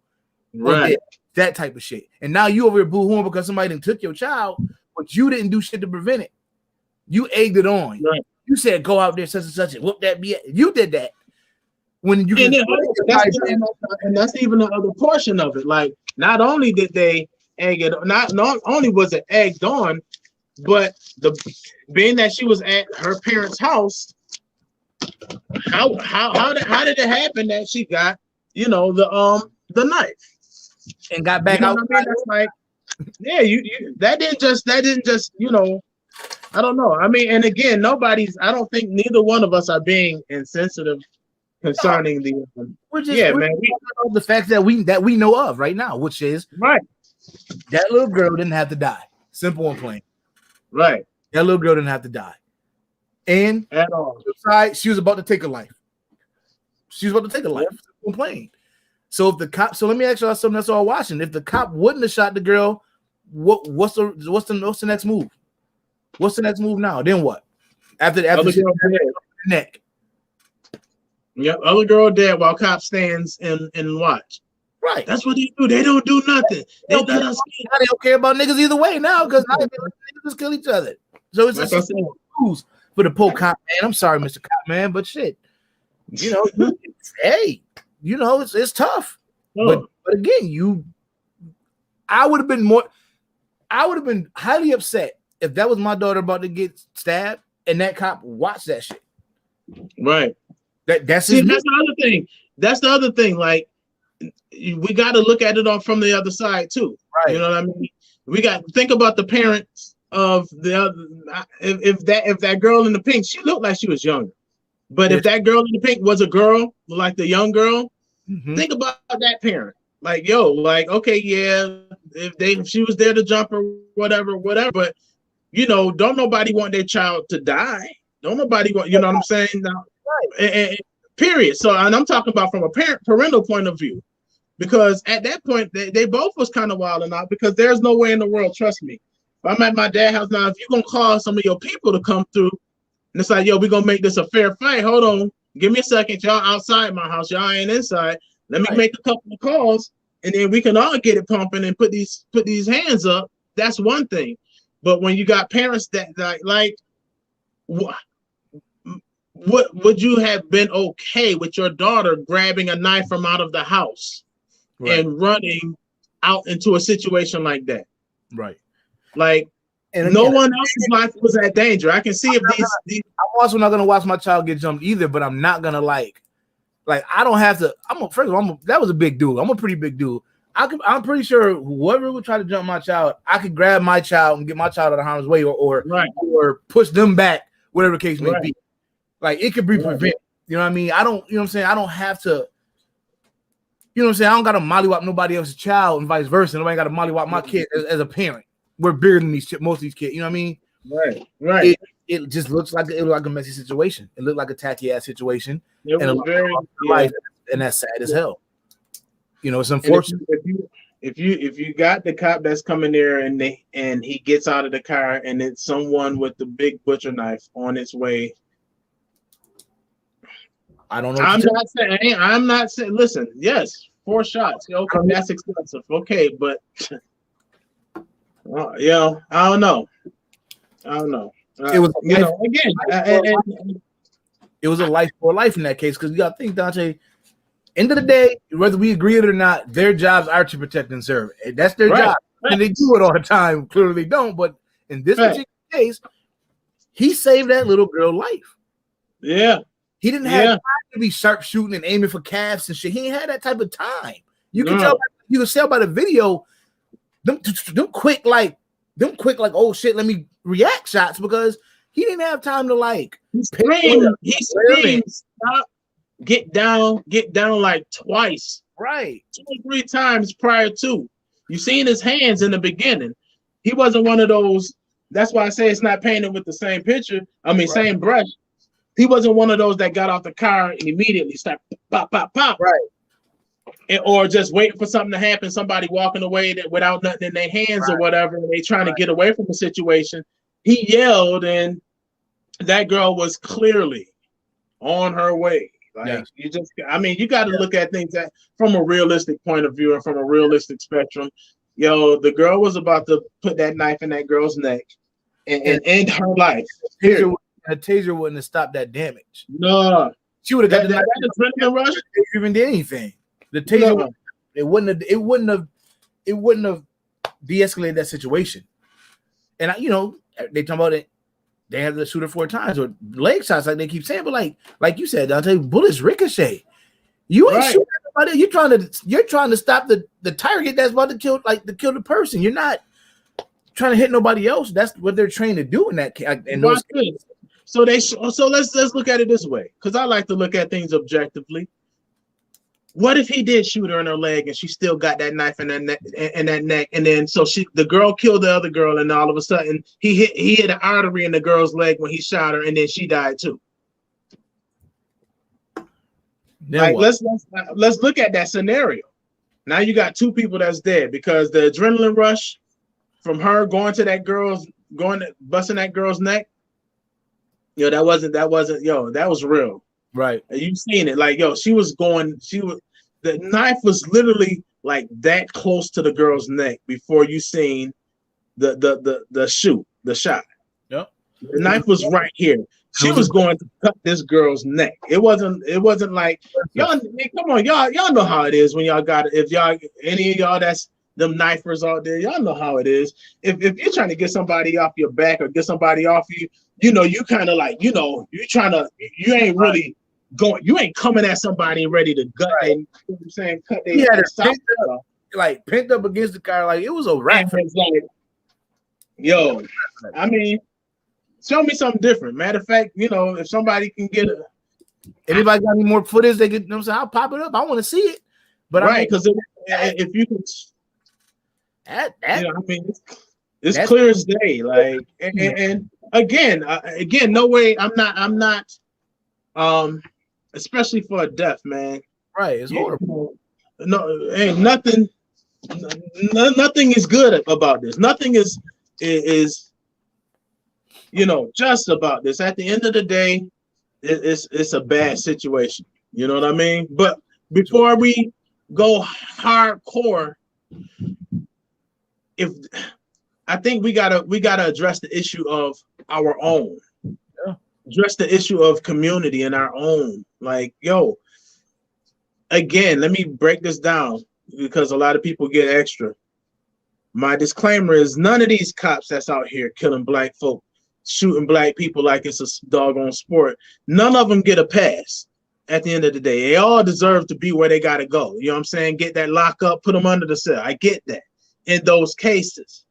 [SPEAKER 2] Right.
[SPEAKER 1] That type of shit. And now you over here boo-hooing because somebody done took your child, but you didn't do shit to prevent it. You egged it on. Right. You said go out there such and such and whoop that BS. You did that. When you
[SPEAKER 2] and that's even the other portion of it. Like, not only did they egg it, not only was it egged on, but being that she was at her parents' house, how did it happen that she got, you know, the knife
[SPEAKER 1] and got back out?
[SPEAKER 2] I mean? That's like, yeah, that didn't just, you know, I don't know. I mean, and again, I don't think neither one of us are being insensitive concerning
[SPEAKER 1] the fact that we know of right now, which is that little girl didn't have to die. Simple and plain.
[SPEAKER 2] Right.
[SPEAKER 1] That little girl didn't have to die. And
[SPEAKER 2] at all.
[SPEAKER 1] She was about to take a life. She was about to take a life. Simple and plain. So if the cop, so let me ask you something that's all watching. If the cop wouldn't have shot the girl, what's the next move? What's the next move now? Then what? After the neck.
[SPEAKER 2] Yep, other girl dead while cop stands and watch.
[SPEAKER 1] Right.
[SPEAKER 2] That's what they do. They don't do nothing. They
[SPEAKER 1] don't care about niggas either way now because now niggas just kill each other. So it's just rules for the poor cop man. I'm sorry, Mr. Cop man, but shit, you know, hey, you know, it's tough. Oh. But again, I would have been highly upset if that was my daughter about to get stabbed and that cop watched that shit.
[SPEAKER 2] Right.
[SPEAKER 1] That's
[SPEAKER 2] the other thing. That's the other thing. Like, we got to look at it from the other side too.
[SPEAKER 1] Right.
[SPEAKER 2] You know what I mean? We got to think about the parents of the other. If that girl in the pink, she looked like she was younger. But if that girl in the pink was a girl, like the young girl, think about that parent. Like, yo, like, okay, yeah, if she was there to jump or whatever. But you know, don't nobody want their child to die. Don't nobody want, you know what I'm saying? Now, and period. So, and I'm talking about from a parental point of view, because at that point they both was kind of wilding out, because there's no way in the world, trust me, if I'm at my dad's house now, if you're gonna call some of your people to come through and it's like, yo, we're gonna make this a fair fight, hold on, give me a second, y'all outside my house, y'all ain't inside, let me make a couple of calls and then we can all get it pumping and put these hands up. That's one thing. But when you got parents that like what would you have been okay with your daughter grabbing a knife from out of the house and running out into a situation like that?
[SPEAKER 1] Right.
[SPEAKER 2] Like, and no one else's life was at danger. I can see if these.
[SPEAKER 1] I'm also not gonna watch my child get jumped either, but I'm not gonna like I don't have to. First of all, that was a big dude. I'm a pretty big dude. I'm pretty sure whoever would try to jump my child, I could grab my child and get my child out of harm's way, or push them back whatever the case may
[SPEAKER 2] Right.
[SPEAKER 1] be. Like it could be
[SPEAKER 2] Right.
[SPEAKER 1] prevented. You know what I mean? I don't, you know what I'm saying? I don't have to, you know what I'm saying? I don't got to mollywop nobody else's child and vice versa. Nobody got to mollywop my kid as a parent. We're bigger than most of these kids. You know what I mean?
[SPEAKER 2] Right. Right.
[SPEAKER 1] It just looks like a messy situation. It looked like a tacky ass situation.
[SPEAKER 2] It
[SPEAKER 1] And a
[SPEAKER 2] was
[SPEAKER 1] lot
[SPEAKER 2] very
[SPEAKER 1] of life, and that's sad as hell. You know, it's unfortunate.
[SPEAKER 2] If you got the cop that's coming there and he gets out of the car and it's someone with the big butcher knife on its way.
[SPEAKER 1] I don't know.
[SPEAKER 2] I'm not saying. Listen, yes, 4 shots. Okay, that's expensive. Okay, but I don't know.
[SPEAKER 1] It was, it was a life for life in that case, because you got to think, Dante. End of the day, whether we agree it or not, their jobs are to protect and serve. That's their job, and they do it all the time. Clearly, they don't. But in this particular case, he saved that little girl's life.
[SPEAKER 2] Yeah,
[SPEAKER 1] he didn't have time to be sharpshooting and aiming for calves and shit. He ain't had that type of time. You can tell. You can tell by the video. Them quick like oh shit, let me react shots, because he didn't have time to like.
[SPEAKER 2] He screamed, stop. Get down like twice,
[SPEAKER 1] right?
[SPEAKER 2] 2 or 3 times prior to. You seen his hands in the beginning. He wasn't one of those. That's why I say it's not painted with the same picture. I mean, same brush. He wasn't one of those that got off the car and immediately started pop, pop, pop.
[SPEAKER 1] Right.
[SPEAKER 2] Or just waiting for something to happen. Somebody walking away without nothing in their hands or whatever, and they trying to get away from the situation. He yelled, and that girl was clearly on her way. Like you got to look at things from a realistic point of view and from a realistic spectrum. The girl was about to put that knife in that girl's neck and end her life.
[SPEAKER 1] A taser wouldn't have stopped that damage.
[SPEAKER 2] No,
[SPEAKER 1] she would have got
[SPEAKER 2] that adrenaline rush.
[SPEAKER 1] Even did anything. The taser, it wouldn't have de-escalated that situation. And they talk about it. They had to shoot her 4 times or leg shots, like they keep saying, but like you said, Dante, bullets ricochet. You ain't shooting at nobody. You're trying to stop the target that's about to kill the person. You're not trying to hit nobody else. That's what they're trained to do in that case.
[SPEAKER 2] So let's look at it this way, because I like to look at things objectively. What if he did shoot her in her leg and she still got that knife in that neck, and then the girl killed the other girl, and all of a sudden he hit an artery in the girl's leg when he shot her, and then she died too. Let's look at that scenario. Now you got 2 people that's dead because the adrenaline rush from her busting that girl's neck. That was real.
[SPEAKER 1] Right.
[SPEAKER 2] You seen it. The knife was literally like that close to the girl's neck before you seen the shot.
[SPEAKER 1] Yep.
[SPEAKER 2] The knife was right here. She was going to cut this girl's neck. It wasn't like y'all. Come on, y'all know how it is when y'all got it. If any of y'all that's them knifers out there, y'all know how it is. If you're trying to get somebody off your back or get somebody off you, you kind of like, you ain't really going, you ain't coming at somebody ready to gut and, you know what I'm saying, cut their
[SPEAKER 1] pent up against the car, like it was a wrap.
[SPEAKER 2] I mean, show me something different. Matter of fact, if somebody can get
[SPEAKER 1] anybody got any more footage, they get, I'll pop it up. I want to see it. But
[SPEAKER 2] because if you can, it's clear as day. Like, and again, no way. I'm not. Especially for a death, man.
[SPEAKER 1] Right, it's horrible.
[SPEAKER 2] No, ain't nothing. Nothing is good about this. Nothing is just about this. At the end of the day, it's a bad situation. You know what I mean? But before we go hardcore, I think we gotta address the issue of our own. Address the issue of community in our own. Like, again, let me break this down because a lot of people get extra. My disclaimer is none of these cops that's out here killing black folk, shooting black people like it's a doggone sport, none of them get a pass at the end of the day. They all deserve to be where they got to go. You know what I'm saying? Get that lock up, put them under the cell. I get that in those cases.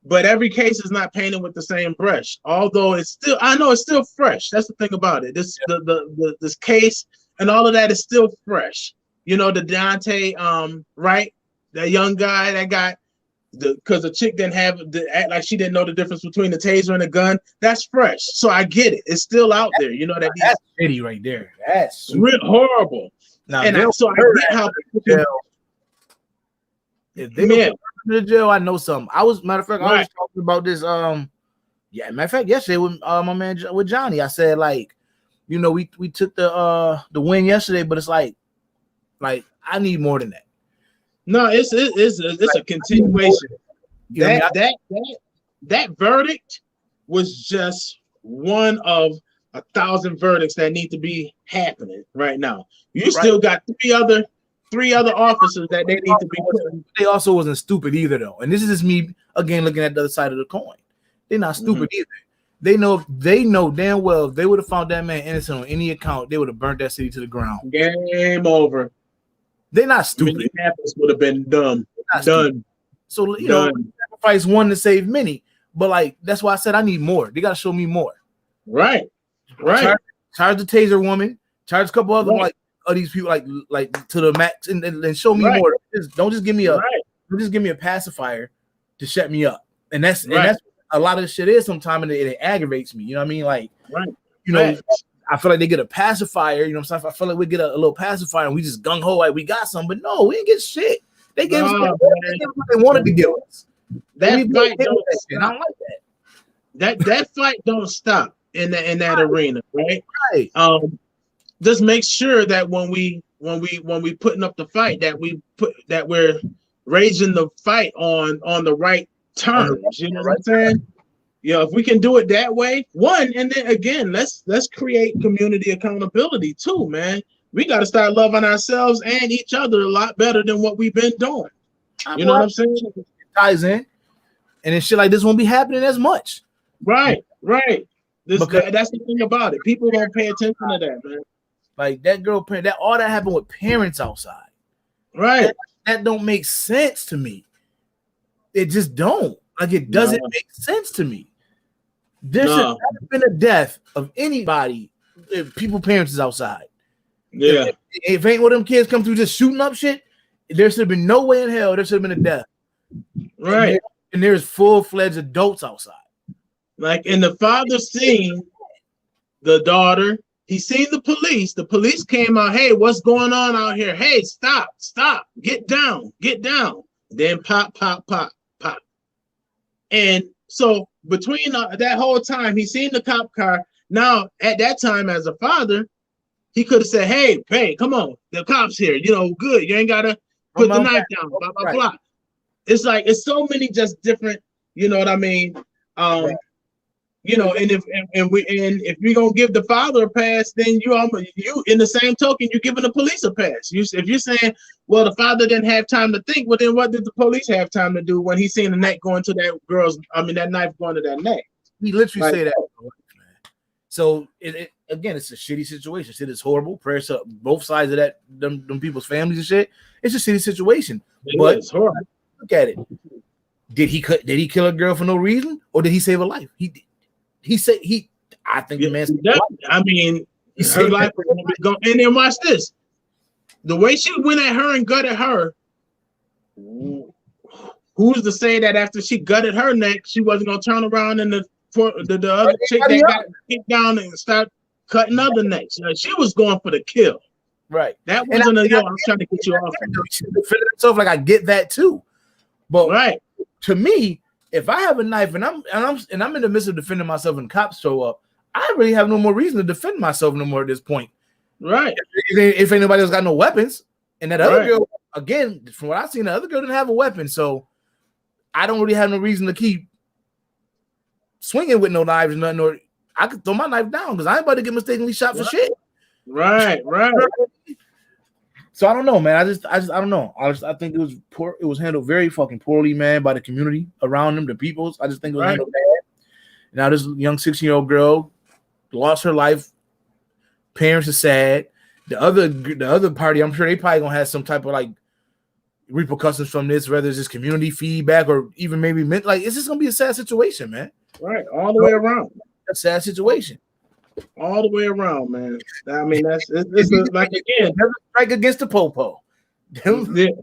[SPEAKER 2] but every case is not painted with the same brush. Although I know it's still fresh. That's the thing about it. This case and all of that is still fresh. You know, the Donta, right? That young guy that got because the chick didn't have act like she didn't know the difference between the taser and a gun. That's fresh. So I get it. It's still out there. You know
[SPEAKER 1] that's shitty right there. That's
[SPEAKER 2] real horrible.
[SPEAKER 1] Now,
[SPEAKER 2] and I get how
[SPEAKER 1] if they go to the jail, I know something. I was matter of fact, I was talking about this. Matter of fact, yesterday with my man with Johnny, I said like, you know, we took the win yesterday, but it's like I need more than that.
[SPEAKER 2] No, it's a continuation. That verdict was just one of 1,000 verdicts that need to be happening right now. You still got three other officers that they need to be putting.
[SPEAKER 1] They also wasn't stupid either though. And this is just me again looking at the other side of the coin. They're not stupid either. They know damn well if they would have found that man innocent on any account, they would have burnt that city to the ground.
[SPEAKER 2] Game over.
[SPEAKER 1] They're not stupid.
[SPEAKER 2] Minneapolis would have been done.
[SPEAKER 1] So you know, sacrifice one to save many. But like that's why I said I need more. They gotta show me more.
[SPEAKER 2] Right.
[SPEAKER 1] Charge the taser woman. Charge a couple other like of these people like to the max and show me more. Don't just give me a pacifier to shut me up. And that's a lot of the shit is sometimes it aggravates me. You know what I mean? Like you know. I feel like they get a pacifier, you know what I'm saying? I feel like we get a little pacifier and we just gung-ho like we got some, but no, we didn't get shit. They gave us what they wanted to give us.
[SPEAKER 2] That fight don't stop. I don't like that fight don't stop in that arena, right? Just make sure that when we putting up the fight that we're raising the fight on the right terms. You know what I'm saying? You know, if we can do it that way, and then again, let's create community accountability too, man. We got to start loving ourselves and each other a lot better than what we've been doing. You know what I'm saying?
[SPEAKER 1] It ties in, and then shit like this won't be happening as much.
[SPEAKER 2] Right. That's the thing about it. People don't pay attention to that, man.
[SPEAKER 1] Like that girl, all that happened with parents outside.
[SPEAKER 2] Right.
[SPEAKER 1] That don't make sense to me. It just don't. Like it doesn't make sense to me. There should not have been a death of anybody if parents is outside.
[SPEAKER 2] Yeah.
[SPEAKER 1] If ain't one of them kids come through just shooting up shit, there should have been no way in hell there should have been a death.
[SPEAKER 2] Right.
[SPEAKER 1] And there's full-fledged adults outside.
[SPEAKER 2] Like, and the father seen the daughter, he seen the police. The police came out, hey, what's going on out here? Hey, stop, get down. Then pop. And so between that whole time, he seen the cop car. Now, at that time, as a father, he could have said, hey, come on, the cops here. You know, good. You ain't got to put the knife down, blah, blah, blah. It's like, it's so many just different, you know what I mean? You know, and if we gonna give the father a pass, then you in the same token, you're giving the police a pass. If you're saying, well, the father didn't have time to think, well, then what did the police have time to do when he seen the neck going to that knife going to that neck?
[SPEAKER 1] He literally say that. So again, it's a shitty situation. Shit is horrible. Prayers to both sides of that, them people's families and shit. It's a shitty situation. But
[SPEAKER 2] it's horrible.
[SPEAKER 1] Look at it. Did he kill a girl for no reason, or did he save a life? He said he. I think the man.
[SPEAKER 2] I mean, her life was gonna be gone. And then watch this. The way she went at her and gutted her. Who's to say that after she gutted her neck, she wasn't gonna turn around and the other chick that got kicked down and start cutting other necks? You know, she was going for the kill.
[SPEAKER 1] Right.
[SPEAKER 2] That wasn't I'm trying to get you off.
[SPEAKER 1] She defended herself. Like I get that too, but to me, if I have a knife and I'm in the midst of defending myself and cops show up, I really have no more reason to defend myself no more at this point.
[SPEAKER 2] Right.
[SPEAKER 1] If ain't nobody else got no weapons, and that other girl, again, from what I've seen, the other girl didn't have a weapon, so I don't really have no reason to keep swinging with no knives or nothing. Or I could throw my knife down because I ain't about to get mistakenly shot for shit.
[SPEAKER 2] Right.
[SPEAKER 1] So I don't know, man. I just don't know. I think it was poor. It was handled very fucking poorly, man, by the community around them, the peoples. I just think it was handled bad. Now this young 16-year-old girl lost her life. Parents are sad. The other party, I'm sure they probably gonna have some type of like repercussions from this, whether it's just community feedback or even maybe like it's just gonna be a sad situation, man.
[SPEAKER 2] Right, all the way around.
[SPEAKER 1] A sad situation.
[SPEAKER 2] All the way around, man. I mean, like again,
[SPEAKER 1] never strike against the popo.
[SPEAKER 2] Yeah.
[SPEAKER 1] They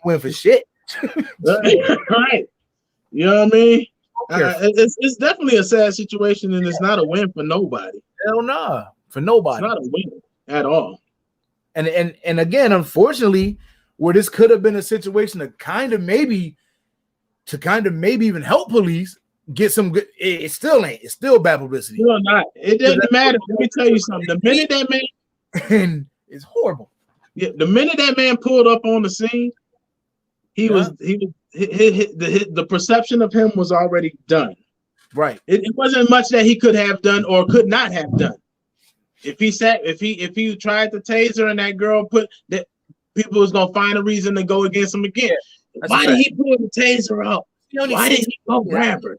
[SPEAKER 1] win for shit.
[SPEAKER 2] Right. You know what I mean? It's definitely a sad situation, and it's not a win for nobody.
[SPEAKER 1] Hell nah, for nobody.
[SPEAKER 2] It's not a win at all.
[SPEAKER 1] And again, unfortunately, where this could have been a situation to kind of maybe even help police get some good. It still ain't. It's still bad publicity.
[SPEAKER 2] Still not. It doesn't matter. Let me tell you something. The minute that man,
[SPEAKER 1] and it's horrible.
[SPEAKER 2] Yeah, the minute that man pulled up on the scene, the perception of him was already done.
[SPEAKER 1] Right.
[SPEAKER 2] It wasn't much that he could have done or could not have done. If he tried to taser and that girl put that, people was gonna find a reason to go against him again. Why did he pull the taser out? Why didn't he go grab her?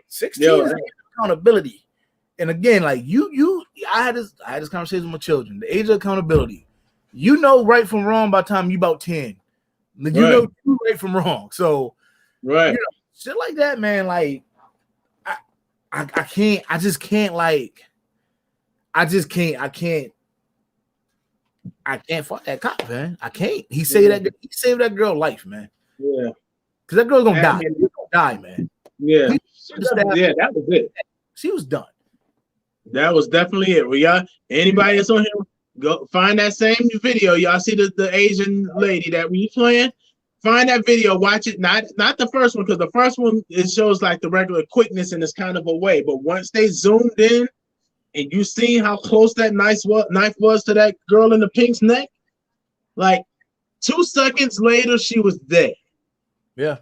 [SPEAKER 1] 16 is accountability. And again, like I had this conversation with my children. The age of accountability. You know right from wrong by the time you about 10. You know right from wrong. So
[SPEAKER 2] right,
[SPEAKER 1] shit like that, man. Like I can't fuck that cop, man. I can't. He saved that girl life, man.
[SPEAKER 2] Yeah.
[SPEAKER 1] Because that girl's gonna die. She's gonna die, man.
[SPEAKER 2] Yeah. That was it.
[SPEAKER 1] She was done.
[SPEAKER 2] That was definitely it. Well, y'all, anybody that's on here, go find that same video. Y'all see the Asian lady that we playing? Find that video, watch it. Not the first one, because the first one, it shows like the regular quickness and it's kind of a way. But once they zoomed in and you see how close that knife was to that girl in the pink's neck, like 2 seconds later, she was dead.
[SPEAKER 1] Yeah,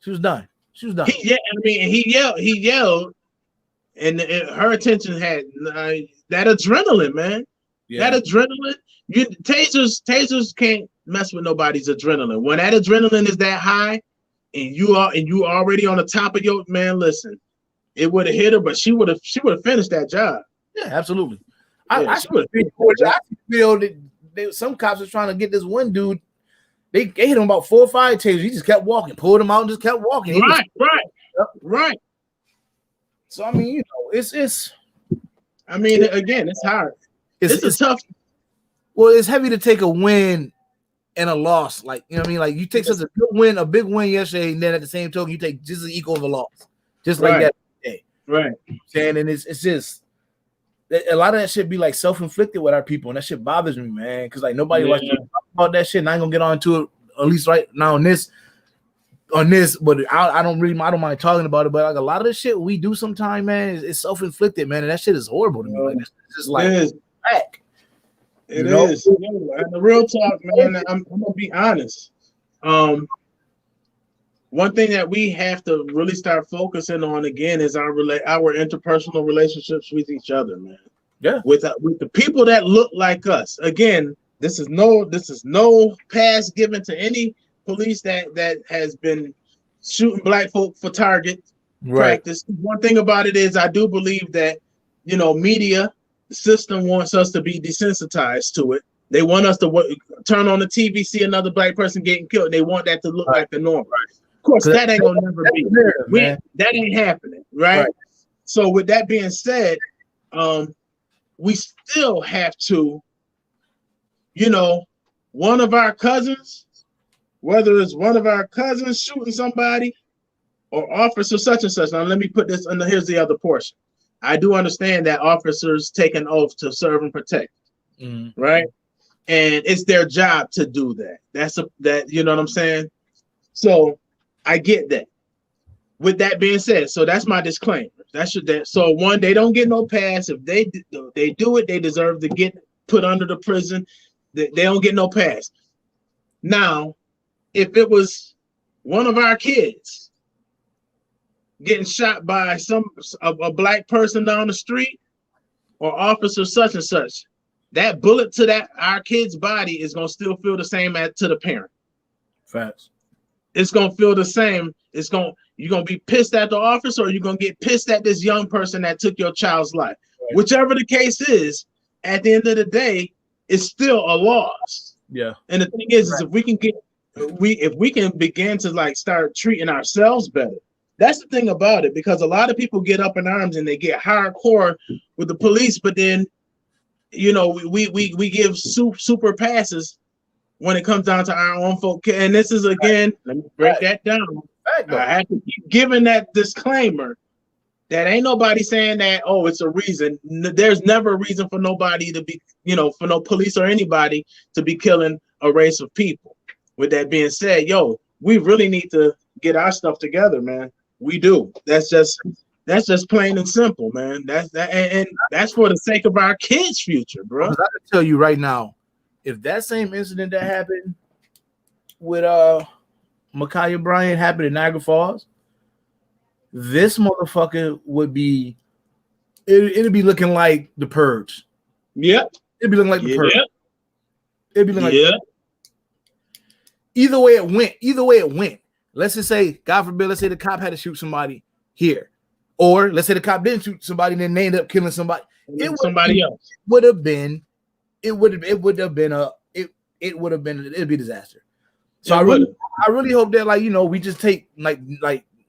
[SPEAKER 1] she was done. He yelled, and her attention had that adrenaline, man. Yeah. That adrenaline, tasers can't mess with nobody's adrenaline. When that adrenaline is that high, and you already on the top of your man, listen, it would have hit her, but she would have finished that job. Yeah, absolutely.
[SPEAKER 2] Yeah,
[SPEAKER 1] I feel that some cops are trying to get this one dude. They hit him about 4 or 5 tasers. He just kept walking, pulled him out, and just kept walking.
[SPEAKER 2] Right.
[SPEAKER 1] So I mean, it's.
[SPEAKER 2] I mean, again, it's hard. It's tough.
[SPEAKER 1] Well, it's heavy to take a win and a loss. Like, you know what I mean? Like, you take such a good win, a big win yesterday, and then at the same token, you take just as equal of a loss, just like that today.
[SPEAKER 2] Right.
[SPEAKER 1] And it's just a lot of that shit be like self-inflicted with our people, and that shit bothers me, man. Because like nobody likes to talk about that shit, and I ain't gonna get on to it at least right now on this. But I don't mind talking about it. But like a lot of the shit we do sometimes, man, is self-inflicted, man, and that shit is horrible to me. Like it's just like back.
[SPEAKER 2] It is. And the real talk, man. I'm gonna be honest. One thing that we have to really start focusing on again is our interpersonal relationships with each other, man.
[SPEAKER 1] Yeah.
[SPEAKER 2] With the people that look like us. Again, this is no pass given to any police that has been shooting black folk for target practice. One thing about it is I do believe that media, the system wants us to be desensitized to it. They want us to turn on the TV, see another black person getting killed. They want that to look like the norm. Of course, that ain't gonna never be. That ain't happening, right? So with that being said, we still have to, one of our cousins, whether it's one of our cousins shooting somebody or officer such and such. Now let me put this, and here's the other portion. I do understand that officers take an oath to serve and protect, right? And it's their job to do that. You know what I'm saying? So I get that. With that being said, so that's my disclaimer. So one, they don't get no pass. If they do it, they deserve to get put under the prison. They don't get no pass. Now, if it was one of our kids getting shot by a black person down the street or officer such and such, that bullet to our kid's body is gonna still feel the same to the parent.
[SPEAKER 1] Facts.
[SPEAKER 2] It's gonna feel the same. You're gonna be pissed at the officer, or you're gonna get pissed at this young person that took your child's life. Right. Whichever the case is, at the end of the day, it's still a loss.
[SPEAKER 1] Yeah.
[SPEAKER 2] And the thing is if we can begin to like start treating ourselves better. That's the thing about it, because a lot of people get up in arms and they get hardcore with the police, but then we give super passes when it comes down to our own folk. And this is, again, let me break that down. I have to keep giving that disclaimer that ain't nobody saying that, oh, it's a reason. There's never a reason for nobody to be, for no police or anybody to be killing a race of people. With that being said, we really need to get our stuff together, man. We do. That's just plain and simple, man. And that's for the sake of our kids' future, bro.
[SPEAKER 1] I can tell you right now, if that same incident that happened with Ma'Khia Bryant happened in Niagara Falls, this motherfucker would be it'd be looking like The Purge.
[SPEAKER 2] Yep.
[SPEAKER 1] It'd be looking like The Purge. It'd be looking like either way it went. Let's just say, God forbid, let's say the cop had to shoot somebody here. Or let's say the cop didn't shoot somebody and then they ended up killing somebody. It'd be a disaster. So I really hope that we just take like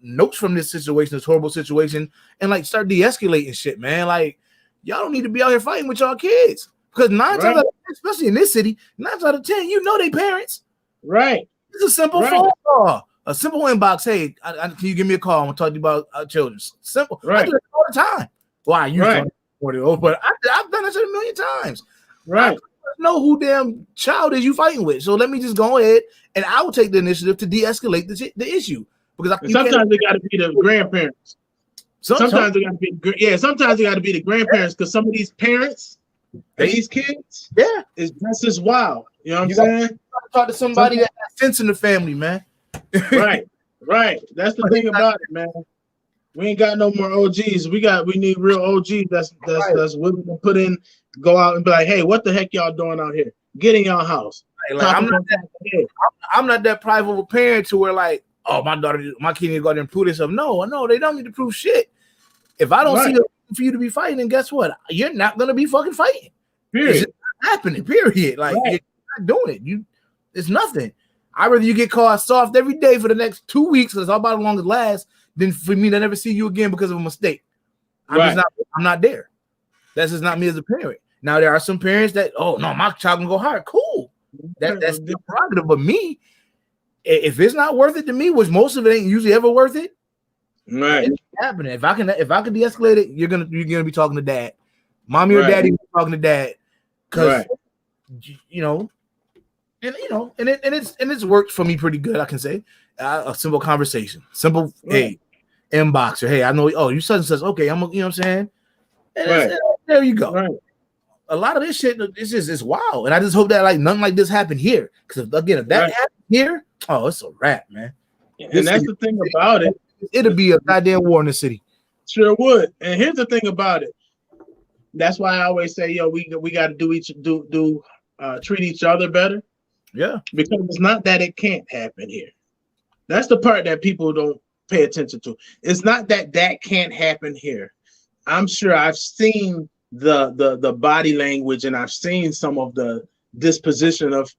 [SPEAKER 1] notes from this situation, this horrible situation, and start de-escalating shit, man. Like, y'all don't need to be out here fighting with y'all kids, because 9 times out of 10, especially in this city, 9 out of 10, they parents.
[SPEAKER 2] Right.
[SPEAKER 1] It's a simple phone call, a simple inbox. Hey, can you give me a call? I'm gonna talk to you about our children. Simple. Right. I do it all the time. Why you? But I've done this a million times.
[SPEAKER 2] Right.
[SPEAKER 1] I don't know who damn child is you fighting with. So let me just go ahead and I will take the initiative to de-escalate the issue. Because
[SPEAKER 2] sometimes they got to be the grandparents. Sometimes they got to be sometimes they got to be the grandparents, because some of these parents and these kids, is just as wild. You know what I'm saying?
[SPEAKER 1] Talk to somebody that has sense in the family, man.
[SPEAKER 2] Right. That's the thing about it, man. We ain't got no more OGs. We need real OGs that's willing to go out and be like, hey, what the heck y'all doing out here? Get in y'all house.
[SPEAKER 1] Right, I'm not that private of a parent to where oh, my kid need to go out there and prove themselves. No, they don't need to prove shit. If I don't see a reason for you to be fighting, then guess what? You're not gonna be fucking fighting.
[SPEAKER 2] Period.
[SPEAKER 1] It's not happening. Period. You're not doing it. It's nothing. I'd rather you get caught soft every day for the next 2 weeks, because that's about as long as it lasts, than for me to never see you again because of a mistake. I'm not there. That's just not me as a parent. Now there are some parents that, oh no, my child can go hard. Cool. That's the prerogative. But me, if it's not worth it to me, which most of it ain't usually ever worth it,
[SPEAKER 2] right?
[SPEAKER 1] It's happening. If I can de-escalate it, you're gonna be talking to dad, mommy or daddy talking to dad, because it's worked for me pretty good. I can say a simple conversation, hey, inbox, or hey, I know, oh, you such and such, okay, you know what I'm saying, and there you go. Right. A lot of this shit, it's wild, and I just hope that nothing like this happened here, because if that happened here, oh, it's a wrap, man.
[SPEAKER 2] And that's the thing about it.
[SPEAKER 1] It'll be a goddamn war in the city.
[SPEAKER 2] Sure would. And here's the thing about it. That's why I always say, we got to treat each other better.
[SPEAKER 1] Yeah.
[SPEAKER 2] Because it's not that it can't happen here. That's the part that people don't pay attention to. It's not that can't happen here. I'm sure I've seen the body language, and I've seen some of the disposition of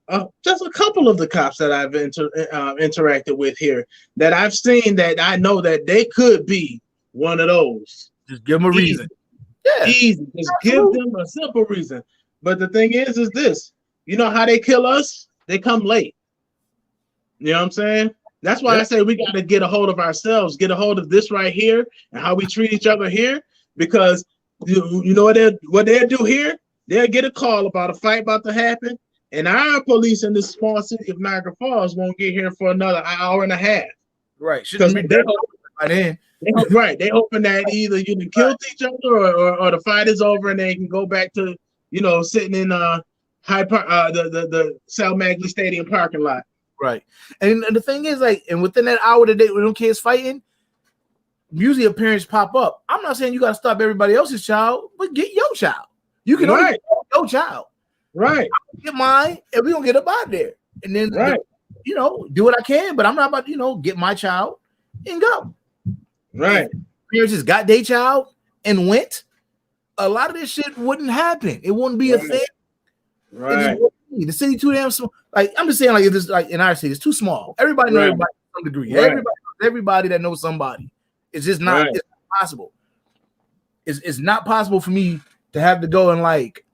[SPEAKER 2] just a couple of the cops that I've interacted with here, that I've seen, that I know that they could be one of those.
[SPEAKER 1] Just give them a reason.
[SPEAKER 2] Yeah. Easy. Just give them a simple reason. But the thing is this. You know how they kill us? They come late. You know what I'm saying? That's why I say we got to get a hold of ourselves, get a hold of this right here, and how we treat each other here. Because you know what they'll do here? They'll get a call about a fight about to happen, and our police in this small city of Niagara Falls won't get here for another hour and a half.
[SPEAKER 1] Right.
[SPEAKER 2] Because they hoping that either you can kill each other or the fight is over and they can go back to sitting in the Sal Maglie Stadium parking lot.
[SPEAKER 1] Right. And the thing is, and within that hour that when them kids fighting, usually parents pop up. I'm not saying you got to stop everybody else's child, but get your child. You can only get your child.
[SPEAKER 2] Right.
[SPEAKER 1] Get mine, and we're gonna get up out there. And then do what I can, but I'm not about to, get my child and go.
[SPEAKER 2] Right.
[SPEAKER 1] Parents just got their child and went. A lot of this shit wouldn't happen. It wouldn't be a thing.
[SPEAKER 2] Right.
[SPEAKER 1] The city too damn small. Like I'm just saying, like this, like in our city, it's too small. Everybody knows everybody to some degree.
[SPEAKER 2] Right.
[SPEAKER 1] Everybody that knows somebody. It's just not. It's not possible. It's not possible for me to have to go and like,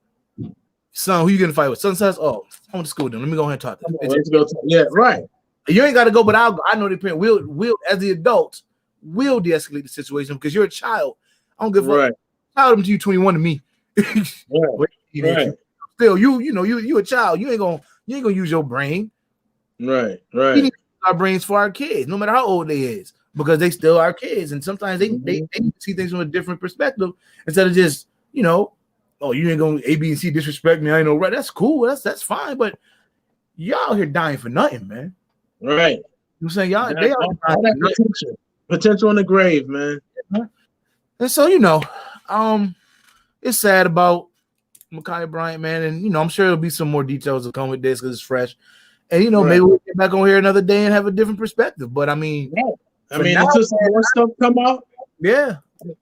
[SPEAKER 1] son, who you gonna fight with? Son says, oh, I went to school with them. Let me go ahead and talk to them.
[SPEAKER 2] Let's go. Yeah, right.
[SPEAKER 1] You ain't got to go, but I know the parent will as the adults will de-escalate the situation because you're a child. I don't give a fuck. Child them to you 21 to me.
[SPEAKER 2] Right.
[SPEAKER 1] Still, you a child. You ain't gonna use your brain.
[SPEAKER 2] Right.
[SPEAKER 1] We need to use our brains for our kids, no matter how old they is, because they still are kids, and sometimes they need to see things from a different perspective instead of just oh, you ain't gonna A, B, and C disrespect me. I ain't know right. That's cool. That's fine, but y'all here dying for nothing, man.
[SPEAKER 2] Right.
[SPEAKER 1] I'm saying y'all
[SPEAKER 2] That's
[SPEAKER 1] they are
[SPEAKER 2] all that potential in the grave, man.
[SPEAKER 1] And so it's sad about Ma'Khia Bryant, man, and I'm sure there'll be some more details to come with this because it's fresh. And maybe we'll get back on here another day and have a different perspective. But I mean,
[SPEAKER 2] until some more stuff come out,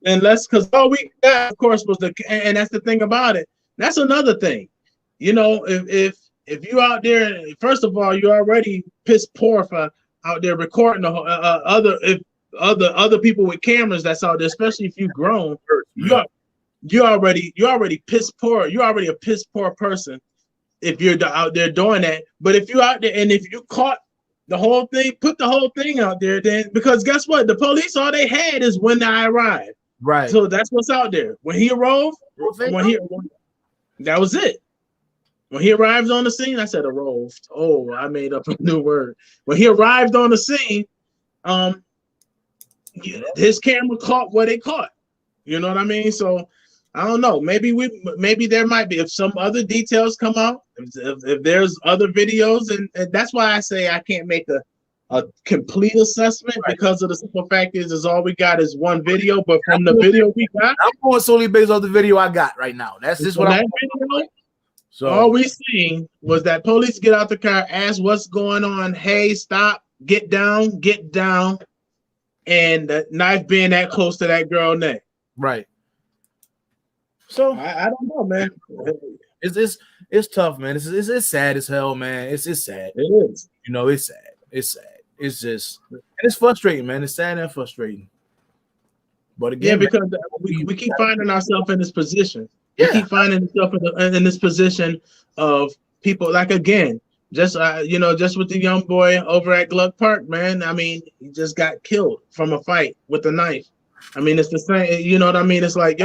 [SPEAKER 2] and because all we got, of course, was and that's the thing about it. That's another thing, if you out there, first of all, you're already piss poor for out there recording the other people with cameras that's out there, especially if you've grown. You're already piss poor. You're already a piss poor person if you're out there doing that. But if you're out there and if you caught the whole thing, put the whole thing out there, then because guess what? The police, all they had is when I arrived.
[SPEAKER 1] Right.
[SPEAKER 2] So that's what's out there. When he arrived, that was it. When he arrived on the scene, I said arrived. Oh, I made up a new word. When he arrived on the scene, his camera caught what it caught. You know what I mean? So I don't know. Maybe there might be if some other details come out. If there's other videos, and that's why I say I can't make a complete assessment because of the simple fact is all we got is one video. But from the video we got,
[SPEAKER 1] I'm going solely based on the video I got right now. That's just what I'm.
[SPEAKER 2] So all we seen was that police get out the car, ask what's going on. Hey, stop, get down, and the knife being that close to that girl's neck.
[SPEAKER 1] Right. So
[SPEAKER 2] I don't know, man.
[SPEAKER 1] It's tough, man. It's sad as hell, man. It's sad.
[SPEAKER 2] It is.
[SPEAKER 1] It's sad. It's sad. It's just and it's frustrating, man. It's sad and frustrating. But again,
[SPEAKER 2] because we keep finding ourselves in this position. We keep finding ourselves in this position of people like just with the young boy over at Gluck Park, man. I mean, he just got killed from a fight with a knife. I mean, it's the same. You know what I mean? It's like,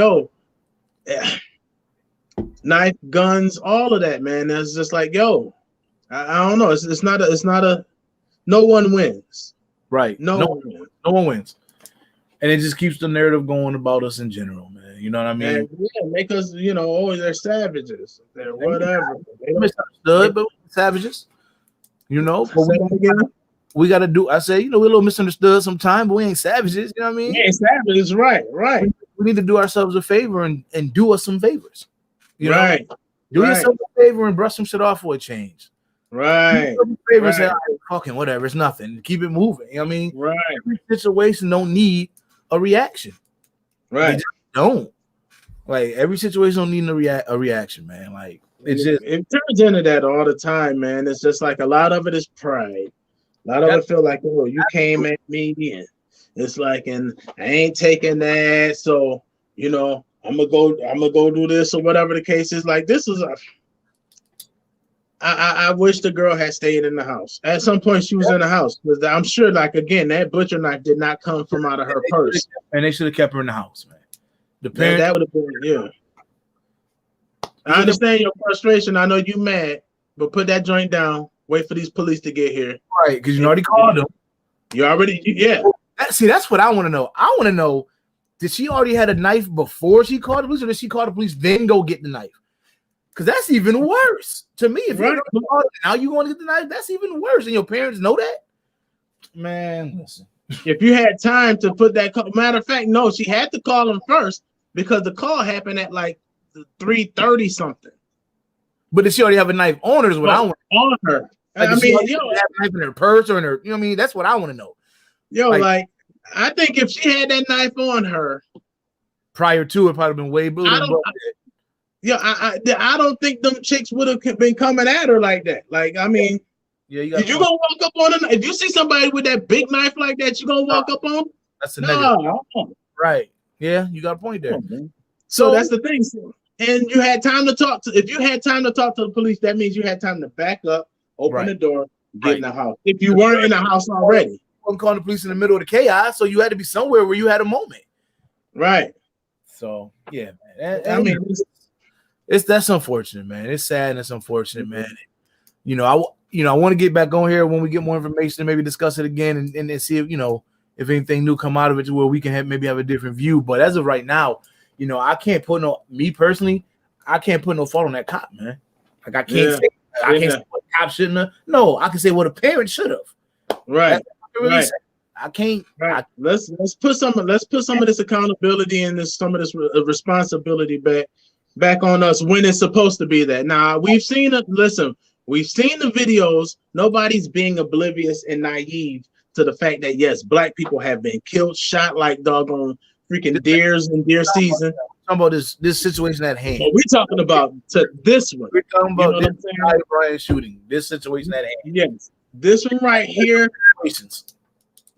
[SPEAKER 2] knife, guns, all of that, man. It's just like, I don't know. It's not a. No one wins.
[SPEAKER 1] Right.
[SPEAKER 2] No
[SPEAKER 1] one wins. And it just keeps the narrative going about us in general, man. You know what I mean?
[SPEAKER 2] And, make us, they're savages. They're whatever.
[SPEAKER 1] They're misunderstood, but savages. But we got to do. I say, we're a little misunderstood sometimes, but we ain't savages. You know what I mean?
[SPEAKER 2] We ain't savages, right?
[SPEAKER 1] We need to do ourselves a favor and do us some favors. Do yourself a favor and brush some shit off for a change.
[SPEAKER 2] Right.
[SPEAKER 1] Do a favor and say, fucking whatever, it's nothing. Keep it moving. You know what I mean?
[SPEAKER 2] Right.
[SPEAKER 1] Every situation don't need a reaction.
[SPEAKER 2] Right.
[SPEAKER 1] They just don't. Like every situation don't need a reaction, man. Like
[SPEAKER 2] it turns into that all the time, man. It's just like a lot of it is pride. A lot of it feel like, you came at me, and it's like, and I ain't taking that, so I'm gonna go do this or whatever the case is. Like this is I wish the girl had stayed in the house. At some point, she was in the house because I'm sure, like that butcher knife did not come from out of her purse,
[SPEAKER 1] and they should have kept her in the house, man.
[SPEAKER 2] That would have been I understand your frustration. I know you mad, but put that joint down. Wait for these police to get here.
[SPEAKER 1] Right, because you already called them.
[SPEAKER 2] See,
[SPEAKER 1] that's what I want to know. I want to know, did she already had a knife before she called the police, or did she call the police then go get the knife? Because that's even worse to me. If now you want to get the knife, that's even worse. And your parents know that? Man, listen.
[SPEAKER 2] If you had time to put that call, matter of fact, no, she had to call him first because the call happened at like 3:30 something.
[SPEAKER 1] But did she already have a knife on her? Is what I want
[SPEAKER 2] on her.
[SPEAKER 1] Like, I mean, have a knife in her purse or in her. You know what I mean? That's what I want to know.
[SPEAKER 2] Like I think if she had that knife on her
[SPEAKER 1] prior to it, probably been way blue.
[SPEAKER 2] Yeah, I don't think them chicks would have been coming at her like that. Like, I mean,
[SPEAKER 1] Yeah, you
[SPEAKER 2] if you gonna walk up on her, if you see somebody with that big knife like that, you gonna walk up on them?
[SPEAKER 1] That's a negative.
[SPEAKER 2] No.
[SPEAKER 1] Right. Yeah, you got a point there.
[SPEAKER 2] So that's the thing. And you had time to talk to. If you had time to talk to the police, that means you had time to back up, open the door, get in the house. If you weren't in the house already,
[SPEAKER 1] you weren't calling the police in the middle of the chaos, so you had to be somewhere where you had a moment.
[SPEAKER 2] Right.
[SPEAKER 1] So yeah, man.
[SPEAKER 2] I mean,
[SPEAKER 1] that's unfortunate, man. It's sad and it's unfortunate, man. You know, I want to get back on here when we get more information and maybe discuss it again and see if if anything new come out of it to where we can maybe have a different view. But as of right now, I can't put me personally, I can't put no fault on that cop, man. Like I can't say what the cop shouldn't have. No, I can say what a parent should have.
[SPEAKER 2] Right.
[SPEAKER 1] I can't.
[SPEAKER 2] Right. Let's put some of this accountability and some of this responsibility back on us when it's supposed to be that. Now we've seen it. Listen, we've seen the videos. Nobody's being oblivious and naive to the fact that yes, black people have been killed, shot like doggone freaking deers in deer season.
[SPEAKER 1] Talking about this situation at hand.
[SPEAKER 2] Well, we're talking about this one.
[SPEAKER 1] We're talking about this Ma'Khia Bryant shooting. This situation at hand.
[SPEAKER 2] Yes, this one right here.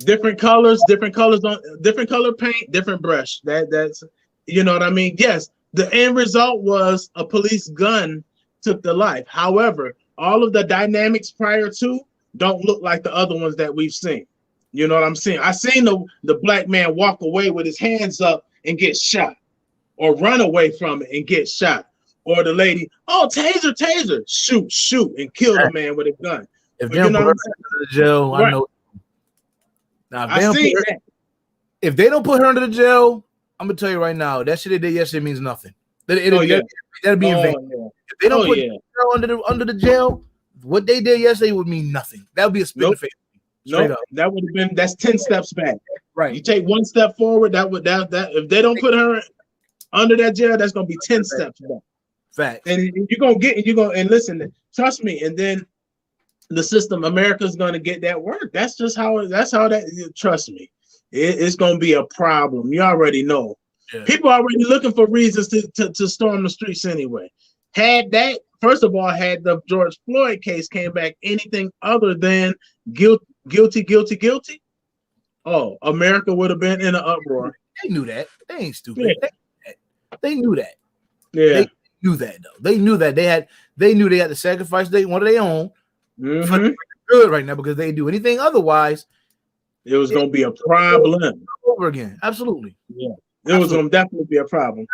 [SPEAKER 2] Different colors on different color paint, different brush. That's you know what I mean. Yes, the end result was a police gun took the life. However, all of the dynamics prior to don't look like the other ones that we've seen. You know what I'm saying? I seen the black man walk away with his hands up and get shot, or run away from it and get shot, or the lady, oh taser, shoot and kill the man with a gun.
[SPEAKER 1] If they don't put her under the jail, I know. Now, if they don't put her under the jail, I'm gonna tell you right now, that shit they did yesterday means nothing. That'll be in vain. If they don't put her under the jail, what they did yesterday would mean nothing. That would be a spit in the face.
[SPEAKER 2] Nope. That would have been. That's 10 steps back.
[SPEAKER 1] Right.
[SPEAKER 2] You take one step forward. That if they don't put her under that jail, that's gonna be 10 steps back.
[SPEAKER 1] Fact.
[SPEAKER 2] And and listen. Trust me. And then the system, America's gonna get that work. That's just how. Trust me. It's gonna be a problem. You already know. Yeah. People are already looking for reasons to storm the streets anyway. Had the George Floyd case came back anything other than guilty, oh, America would have been in an uproar.
[SPEAKER 1] They knew that. They ain't stupid. Yeah. They knew that.
[SPEAKER 2] Yeah.
[SPEAKER 1] They knew that though. They knew that they knew they had to sacrifice one of their own for good right now, because they do anything otherwise,
[SPEAKER 2] it was gonna be a problem.
[SPEAKER 1] Over again. Absolutely.
[SPEAKER 2] Yeah. It was gonna definitely be a problem.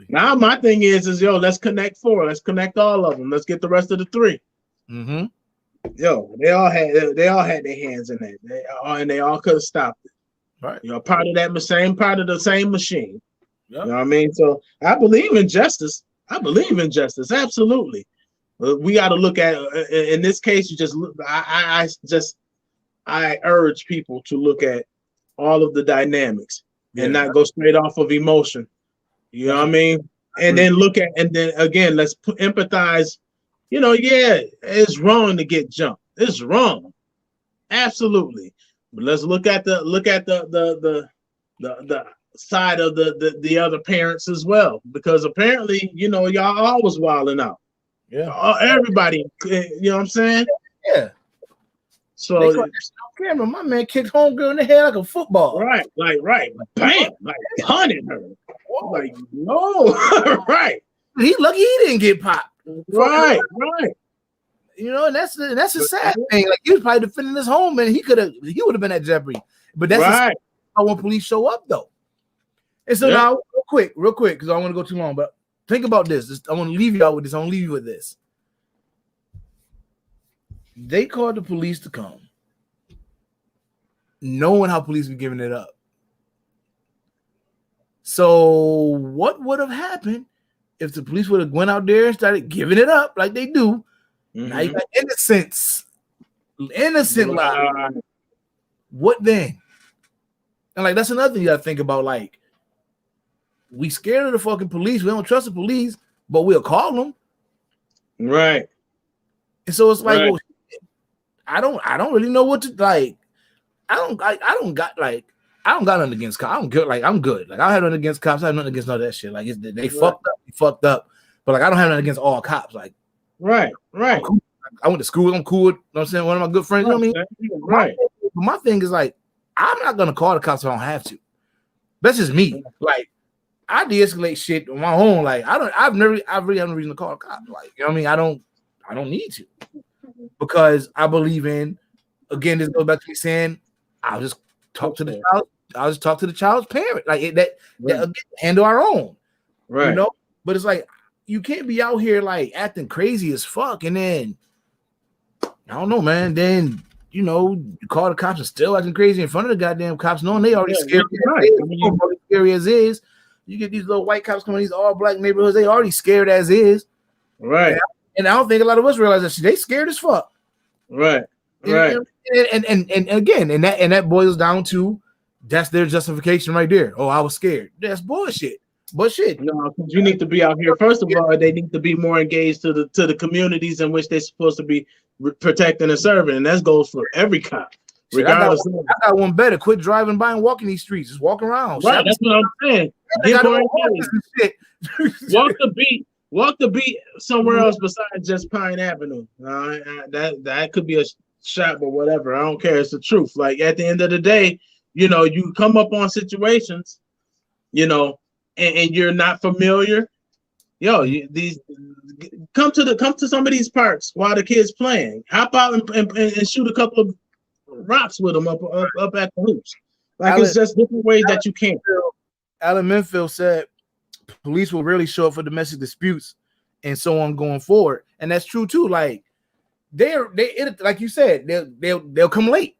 [SPEAKER 2] Now my thing is let's connect 4. Let's connect all of them. Let's get the rest of the 3.
[SPEAKER 1] Mm-hmm.
[SPEAKER 2] Yo, they all had their hands in that. They all could have stopped it.
[SPEAKER 1] Right.
[SPEAKER 2] Part of the same machine.
[SPEAKER 1] Yep.
[SPEAKER 2] You know what I mean? So I believe in justice. Absolutely. We got to look at in this case. You just look. I urge people to look at all of the dynamics and not go straight off of emotion. You know what I mean? And then again, let's empathize. It's wrong to get jumped. It's wrong, absolutely. But let's look at the side of the other parents as well, because apparently, y'all always wilding out.
[SPEAKER 1] Yeah,
[SPEAKER 2] everybody. You know what I'm saying?
[SPEAKER 1] Yeah. So camera, my man kicked homegirl in the head like a football.
[SPEAKER 2] Right, bam, like hunting her. Like no, right.
[SPEAKER 1] He lucky he didn't get popped.
[SPEAKER 2] Right.
[SPEAKER 1] And that's a sad thing. Like, he was probably defending his home, and he would have been at jeopardy. But that's right. When police show up, though. And so now, real quick, because I don't want to go too long, but think about this. I want to leave y'all with this. I want to leave you with this. They called the police to come, knowing how police were giving it up. So what would have happened if the police would have went out there and started giving it up like they do? Mm-hmm. Now you got innocent lives. What then? And like, that's another thing you got to think about. Like, we scared of the fucking police. We don't trust the police, but we'll call them.
[SPEAKER 2] Right.
[SPEAKER 1] And so it's like, well, I don't really know what to like. I don't got nothing against cops. I'm good. Like, I don't have nothing against cops. I have nothing against all that shit. Like, they fucked up. but like I don't have nothing against all cops. Like,
[SPEAKER 2] right.
[SPEAKER 1] I went to school. I'm cool with, you know what I'm saying, one of my good friends. You know what I mean?
[SPEAKER 2] Right.
[SPEAKER 1] My thing is like, I'm not gonna call the cops if I don't have to. That's just me. Like, I de-escalate shit on my own. Like, I really have no reason to call the cops. Like, you know what I mean? I don't need to, because I believe in. Again, this goes back to me saying, I'll just talk to the child. I'll just talk to the child's parent. Like that again, handle our own.
[SPEAKER 2] Right.
[SPEAKER 1] You know, but it's like you can't be out here like acting crazy as fuck, and then I don't know, man. Then you call the cops and still acting crazy in front of the goddamn cops, knowing they already scared. Right. Scary as is. You get these little white cops coming to these all black neighborhoods, they already scared as is.
[SPEAKER 2] Right.
[SPEAKER 1] And I don't think a lot of us realize that they scared as fuck.
[SPEAKER 2] Right.
[SPEAKER 1] Right. And again, and that boils down to that's their justification right there. Oh, I was scared. That's bullshit. But shit.
[SPEAKER 2] No, because you need to be out here. First of all, they need to be more engaged to the communities in which they're supposed to be protecting and serving, and that goes for every cop. Regardless,
[SPEAKER 1] I got one better. Quit driving by and walking these streets. Just walk around.
[SPEAKER 2] Right, that's what I'm saying. Get more engaged. Walk the beat somewhere else besides just Pine Avenue. That could be a shot, but whatever. I don't care. It's the truth. Like at the end of the day, you come up on situations, and you're not familiar. Come to some of these parks while the kids playing. Hop out and shoot a couple of rocks with them up at the hoops. Like it's just different ways that you can.
[SPEAKER 1] Alan Menfield said police will rarely show up for domestic disputes and so on going forward, and that's true too. Like they like you said, they'll come late.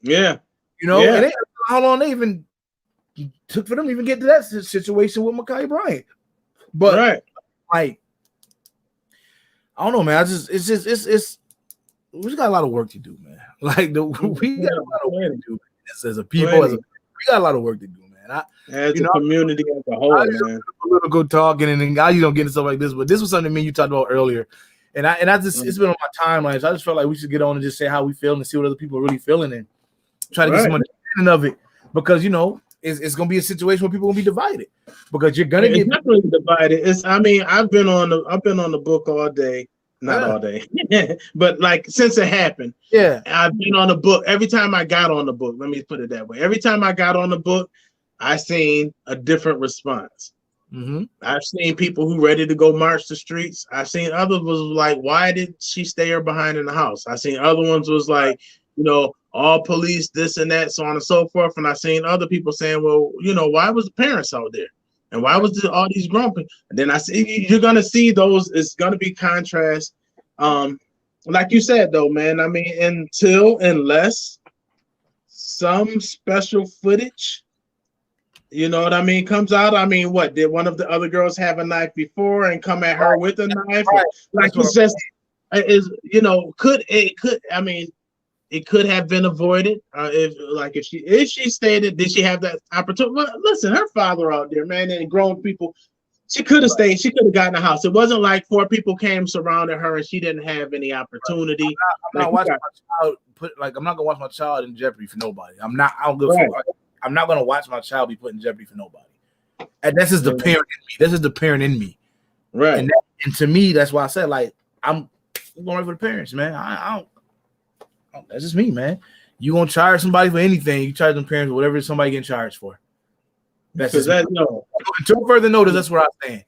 [SPEAKER 2] Yeah,
[SPEAKER 1] And how long they even took for them to even get to that situation with Ma'Khia Bryant. But like, I don't know, man. We just got a lot of work to do, man. Like we got a lot of work to do as a people. We got a lot of work to do, man.
[SPEAKER 2] As a community as a whole, man.
[SPEAKER 1] Political talking, and then guys, you don't get into stuff like this. But this was something me you talked about earlier, and I just it's been on my timeline. So I just felt like we should get on and just say how we feel and see what other people are really feeling and try to get some understanding of it, because it's gonna be a situation where people will be divided, because you're gonna get
[SPEAKER 2] definitely divided. I've been on the book all day. Not all day, but like since it happened, I've been on the book. Every time I got on the book, let me put it that way. Every time I got on the book, I seen a different response.
[SPEAKER 1] Mm-hmm.
[SPEAKER 2] I've seen people who ready to go march the streets. I've seen others was like, why did she stay her behind in the house? I seen other ones was like, all police, this and that, so on and so forth. And I seen other people saying, well, why was the parents out there? And why was all these grown people? And then I see you're gonna see those. It's gonna be contrast. Like you said though, man. Unless some special footage, comes out. What did one of the other girls have a knife before and come at her with a knife? Like it's just it could have been avoided if she stated, did she have that opportunity? Well, listen, her father out there, man, and grown people, she could have stayed. She could have gotten a house. It wasn't like 4 people came surrounded her and she didn't have any opportunity.
[SPEAKER 1] I'm not gonna watch my child in jeopardy for nobody. I'm not gonna watch my child be put in jeopardy for nobody. And this is the parent in me. This is the parent in me.
[SPEAKER 2] Right.
[SPEAKER 1] And to me, that's why I said like I'm going right for the parents, man. I don't. That's just me, man. You gonna charge somebody for anything? You charge them parents for whatever somebody getting charged for. That's just until further notice. That's what I'm saying.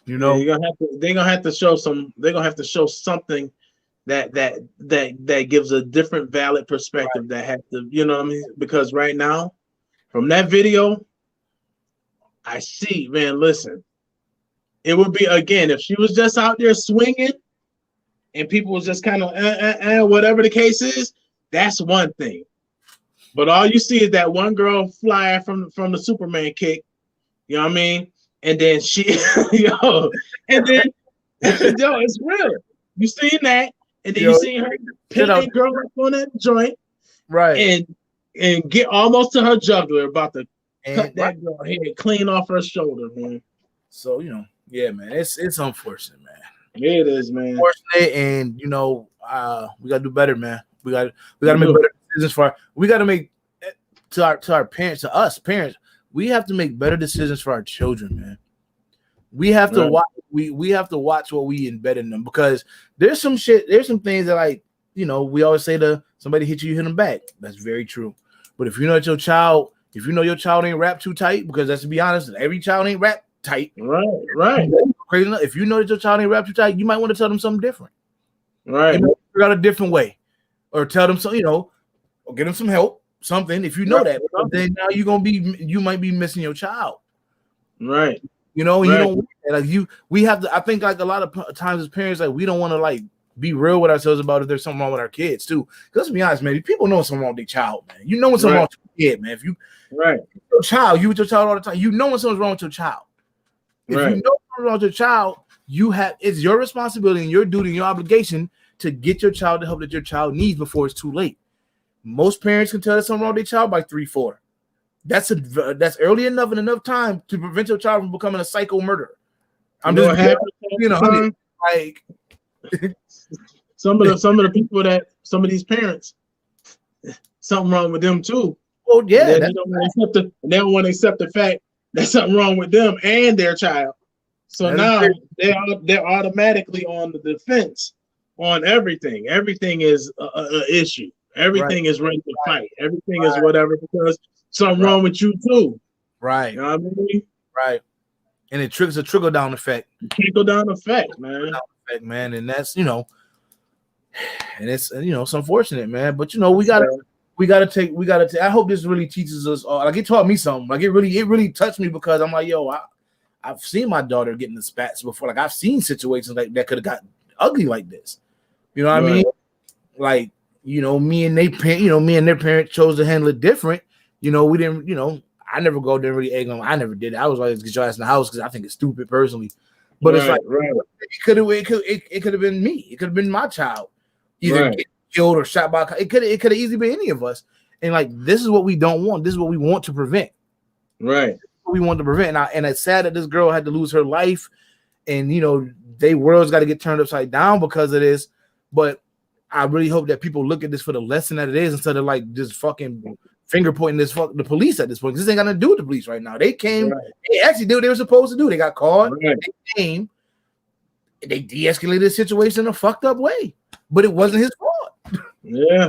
[SPEAKER 1] They're gonna have to show some. They're gonna have to show something that gives a different valid perspective. That has to, because right now, from that video, I see, man. Listen, it would be again if she was just out there swinging. And people was just kind of whatever the case is, that's one thing. But all you see is that one girl fly from the Superman kick, you know what I mean? And then she, it's real. You seen that, and then you seen her pick that girl up on that joint, right?
[SPEAKER 2] And get almost to her jugular, about to cut that girl head clean off her shoulder, man.
[SPEAKER 1] So yeah, man, it's unfortunate, man.
[SPEAKER 2] It is, man.
[SPEAKER 1] Unfortunate, and we gotta do better, man. We gotta make better decisions we gotta make to our parents, to us parents. We have to make better decisions for our children, man. We have to watch. We have to watch what we embed in them, because there's some shit. There's some things that, like, you know, we always say to somebody hit you, hit them back. That's very true. But if you know that your child ain't wrapped too tight, because let's be honest, every child ain't wrapped tight.
[SPEAKER 2] Right.
[SPEAKER 1] Crazy enough, if you know that your child ain't wrapped too tight, you might want to tell them something different.
[SPEAKER 2] Right.
[SPEAKER 1] You might figure out a different way, or tell them so, you know, or get them some help, something. If you know that, then now you might be missing your child.
[SPEAKER 2] Right.
[SPEAKER 1] You know, and you don't want that. Like we have to. I think, like, a lot of times as parents, like, we don't want to, like, be real with ourselves about if there's something wrong with our kids too. Because let's be honest, man, people know something wrong with their child, man. You know when something wrong with your kid, man. If you your child, you with your child all the time, you know when something's wrong with your child. If you know something's wrong with your child, it's your responsibility and your duty and your obligation to get your child the help that your child needs before it's too late. Most parents can tell there's something wrong with their child by 3-4. That's early enough and enough time to prevent your child from becoming a psycho murderer. I'm just, you know, like
[SPEAKER 2] some of these parents, something wrong with them too.
[SPEAKER 1] Oh yeah,
[SPEAKER 2] they don't want to accept the fact that something wrong with them and their child. So now they're automatically on the defense on everything. Everything is an issue. Everything is ready to fight. Everything is whatever, because something wrong with you too.
[SPEAKER 1] Right.
[SPEAKER 2] You know what I mean?
[SPEAKER 1] Right. And it triggers a trickle down effect.
[SPEAKER 2] Trickle down effect, man.
[SPEAKER 1] And that's, you know, and it's, you know, it's unfortunate, man. But, you know, we gotta take. I hope this really teaches us all. Like, it taught me something. Like, it really touched me, because I'm like, yo, I've seen my daughter getting the spats before. Like, I've seen situations like that could have gotten ugly like this. You know what I mean? Like, you know, me and their parents chose to handle it different. You know, we didn't, you know, I never go there really egg on. I never did it. I was always get your ass in the house, because I think it's stupid personally. But it's like, it could have been me. It could have been my child, either get killed or shot by. It could have easily been any of us. And, like, this is what we don't want. This is what we want to prevent.
[SPEAKER 2] Right.
[SPEAKER 1] We want to prevent. And it's sad that this girl had to lose her life, and, you know, they world's got to get turned upside down because of this. But I really hope that people look at this for the lesson that it is, instead of, like, just fucking finger pointing the police at this point. This ain't got nothing to do with the police right now. They came, they actually did what they were supposed to do. They got caught, they came, they de-escalated the situation in a fucked up way, but it wasn't his fault.
[SPEAKER 2] Yeah.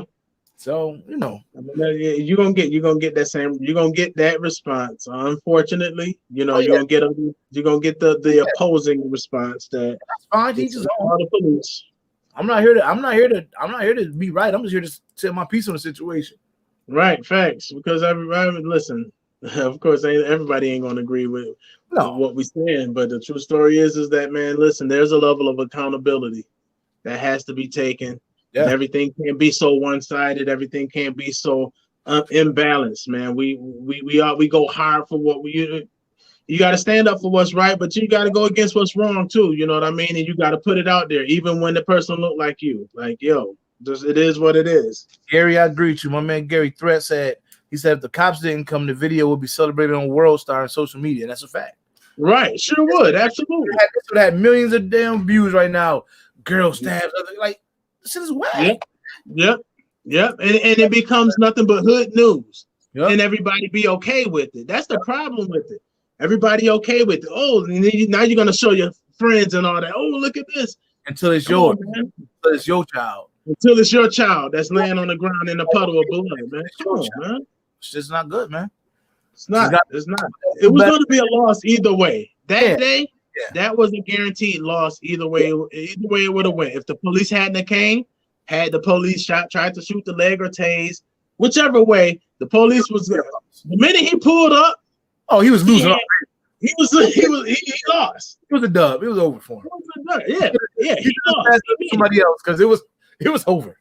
[SPEAKER 1] So, you know,
[SPEAKER 2] you're gonna get that response. Unfortunately, you know, you're gonna get the opposing response. That's
[SPEAKER 1] fine. All the police. I'm not here to be right. I'm just here to set my piece on the situation.
[SPEAKER 2] Right, facts. Because everybody, listen, of course, everybody ain't gonna agree with what we're saying, but the true story is that, man, listen, there's a level of accountability that has to be taken. Yeah. And everything can't be so one-sided. Everything can't be so imbalanced, man. We go hard for what you got to stand up for what's right, but you got to go against what's wrong too. You know what I mean? And you got to put it out there, even when the person look like you. Like, yo, it is what it is.
[SPEAKER 1] Gary, I agree with you. My man Gary Threat said, he said, if the cops didn't come, the video would be celebrated on World Star and social media. And that's a fact.
[SPEAKER 2] Right. Sure would. Absolutely.
[SPEAKER 1] This would have millions of damn views right now. Girl stabs. Like, this is whack.
[SPEAKER 2] Yep. And it becomes nothing but hood news. Yep. And everybody be okay with it. That's the problem with it. Everybody okay with it. Oh, now you're going to show your friends and all that. Oh, look at this.
[SPEAKER 1] Until it's yours. Until it's your child.
[SPEAKER 2] Until it's your child that's laying on the ground in a puddle of blood, man. Come on, man.
[SPEAKER 1] It's just not good, man.
[SPEAKER 2] It's not. It was going to be a loss either way. That day, that was a guaranteed loss either way. Either way it would have went. If the police hadn't came, had the police tried to shoot the leg or tase, whichever way, the police was the minute he pulled up.
[SPEAKER 1] Oh, he was losing.
[SPEAKER 2] He lost.
[SPEAKER 1] It was a dub. It was over for him.
[SPEAKER 2] Yeah. He lost.
[SPEAKER 1] Somebody else, because it was over. It was over.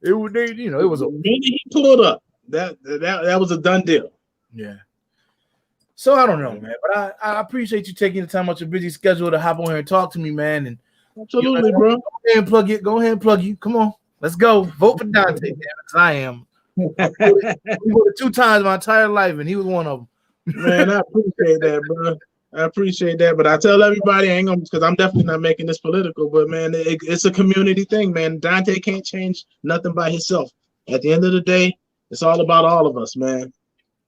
[SPEAKER 2] The minute he pulled up, that was a done deal.
[SPEAKER 1] Yeah. So I don't know, man, but I appreciate you taking the time out your busy schedule to hop on here and talk to me, man. And
[SPEAKER 2] absolutely, bro.
[SPEAKER 1] Go ahead and plug it. Go ahead and plug you. Come on, let's go. Vote for Donta, man, because I am. He voted 2 times my entire life, and he was one of them.
[SPEAKER 2] Man, I appreciate that, bro. I appreciate that, but I tell everybody I ain't gonna, because I'm definitely not making this political. But man, it's a community thing, man. Donta can't change nothing by himself. At the end of the day, it's all about all of us, man.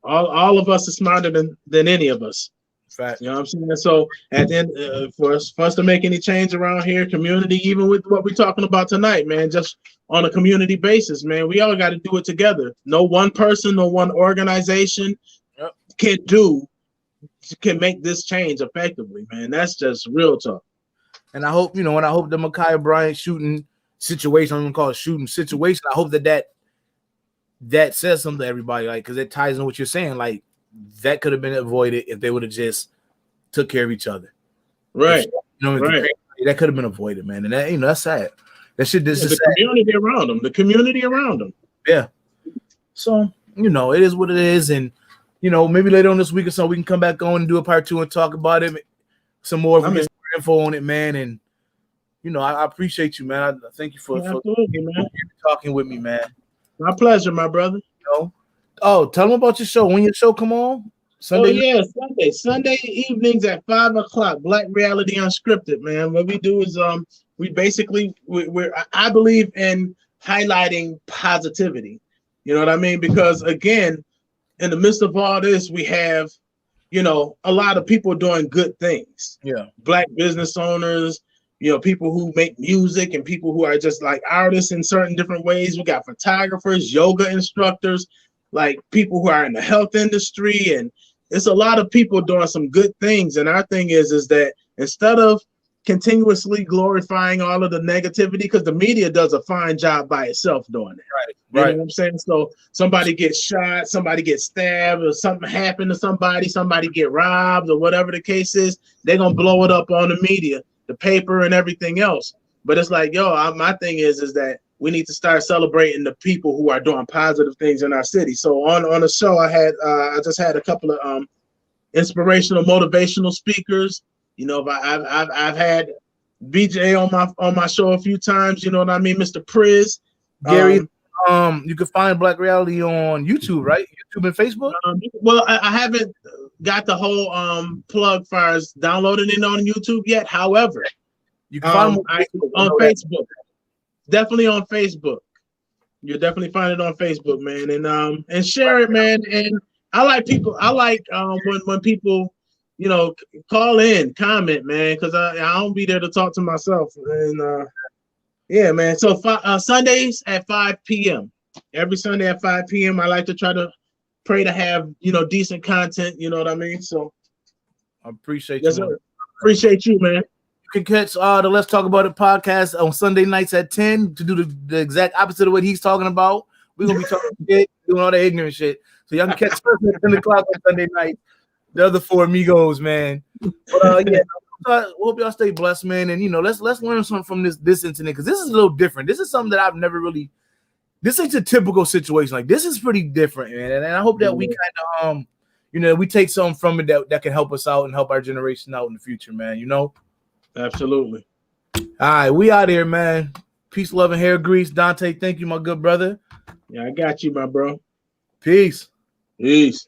[SPEAKER 2] All of us are smarter than any of us.
[SPEAKER 1] Fact.
[SPEAKER 2] You know what I'm saying? So at the end, for us to make any change around here, community, even with what we're talking about tonight, man, just on a community basis, man, we all got to do it together. No one person, no one organization can make this change effectively, man. That's just real talk.
[SPEAKER 1] And I hope, and I hope the Ma'Khia Bryant shooting situation, I'm gonna call it shooting situation. I hope that says something to everybody, like, because it ties in what you're saying. Like, that could have been avoided if they would have just took care of each other.
[SPEAKER 2] Right.
[SPEAKER 1] Right. That could have been avoided, man. And that, that's sad. That shit. This is
[SPEAKER 2] the
[SPEAKER 1] sad.
[SPEAKER 2] community around them. The community around them.
[SPEAKER 1] Yeah. So, it is what it is, and maybe later on this week or so we can come back on and do a part 2 and talk about it some more. Get some info on it, man. And I appreciate you, man. I thank you for talking with me, man.
[SPEAKER 2] My pleasure, my brother.
[SPEAKER 1] Oh, tell them about your show. When your show come on?
[SPEAKER 2] Sunday? Oh yeah, Sunday evenings at 5:00. Black Reality Unscripted, man. What we do is we basically I believe in highlighting positivity. You know what I mean? Because again, in the midst of all this, we have a lot of people doing good things.
[SPEAKER 1] Yeah, Black
[SPEAKER 2] business owners. People who make music and people who are just like artists in certain different ways. We got photographers, yoga instructors, like people who are in the health industry, and it's a lot of people doing some good things. And our thing is that instead of continuously glorifying all of the negativity, because the media does a fine job by itself doing it.
[SPEAKER 1] Right.
[SPEAKER 2] You know what I'm saying? So somebody gets shot, somebody gets stabbed, or something happened to somebody get robbed, or whatever the case is, they're gonna blow it up on the media, the paper, and everything else. But it's like, my thing is that we need to start celebrating the people who are doing positive things in our city. So on the show, I just had a couple of inspirational, motivational speakers. I've had BJ on my show a few times. You know what I mean, Mr. Priz,
[SPEAKER 1] Gary. You can find Black Reality on YouTube, right? YouTube and Facebook.
[SPEAKER 2] Well, I haven't got the whole plug far as downloading it on YouTube yet. However,
[SPEAKER 1] you can find
[SPEAKER 2] on Facebook. Definitely on Facebook. You'll definitely find it on Facebook, man, and share it, man. And I like when people call in, comment, man, because I don't be there to talk to myself. And yeah, man. So Sundays at 5 p.m. Every Sunday at 5 p.m. I like to try to pray to have decent content. You know what I mean? So
[SPEAKER 1] I appreciate you.
[SPEAKER 2] Appreciate you, man.
[SPEAKER 1] You can catch the Let's Talk About It podcast on Sunday nights at 10 to do the exact opposite of what he's talking about. We're gonna be talking shit, doing all the ignorant shit. So y'all can catch us at 10 o'clock on Sunday night. The other 4 amigos, man. But yeah, hope y'all stay blessed, man. And let's learn something from this incident, because this is a little different. This is something that I've never really. This ain't a typical situation. Like, this is pretty different, man. And I hope that we kind of we take something from it that can help us out and help our generation out in the future, man.
[SPEAKER 2] Absolutely.
[SPEAKER 1] All right, we out here, man. Peace, love, and hair grease. Dante, thank you, my good brother.
[SPEAKER 2] Yeah, I got you, my bro.
[SPEAKER 1] Peace.
[SPEAKER 2] Peace.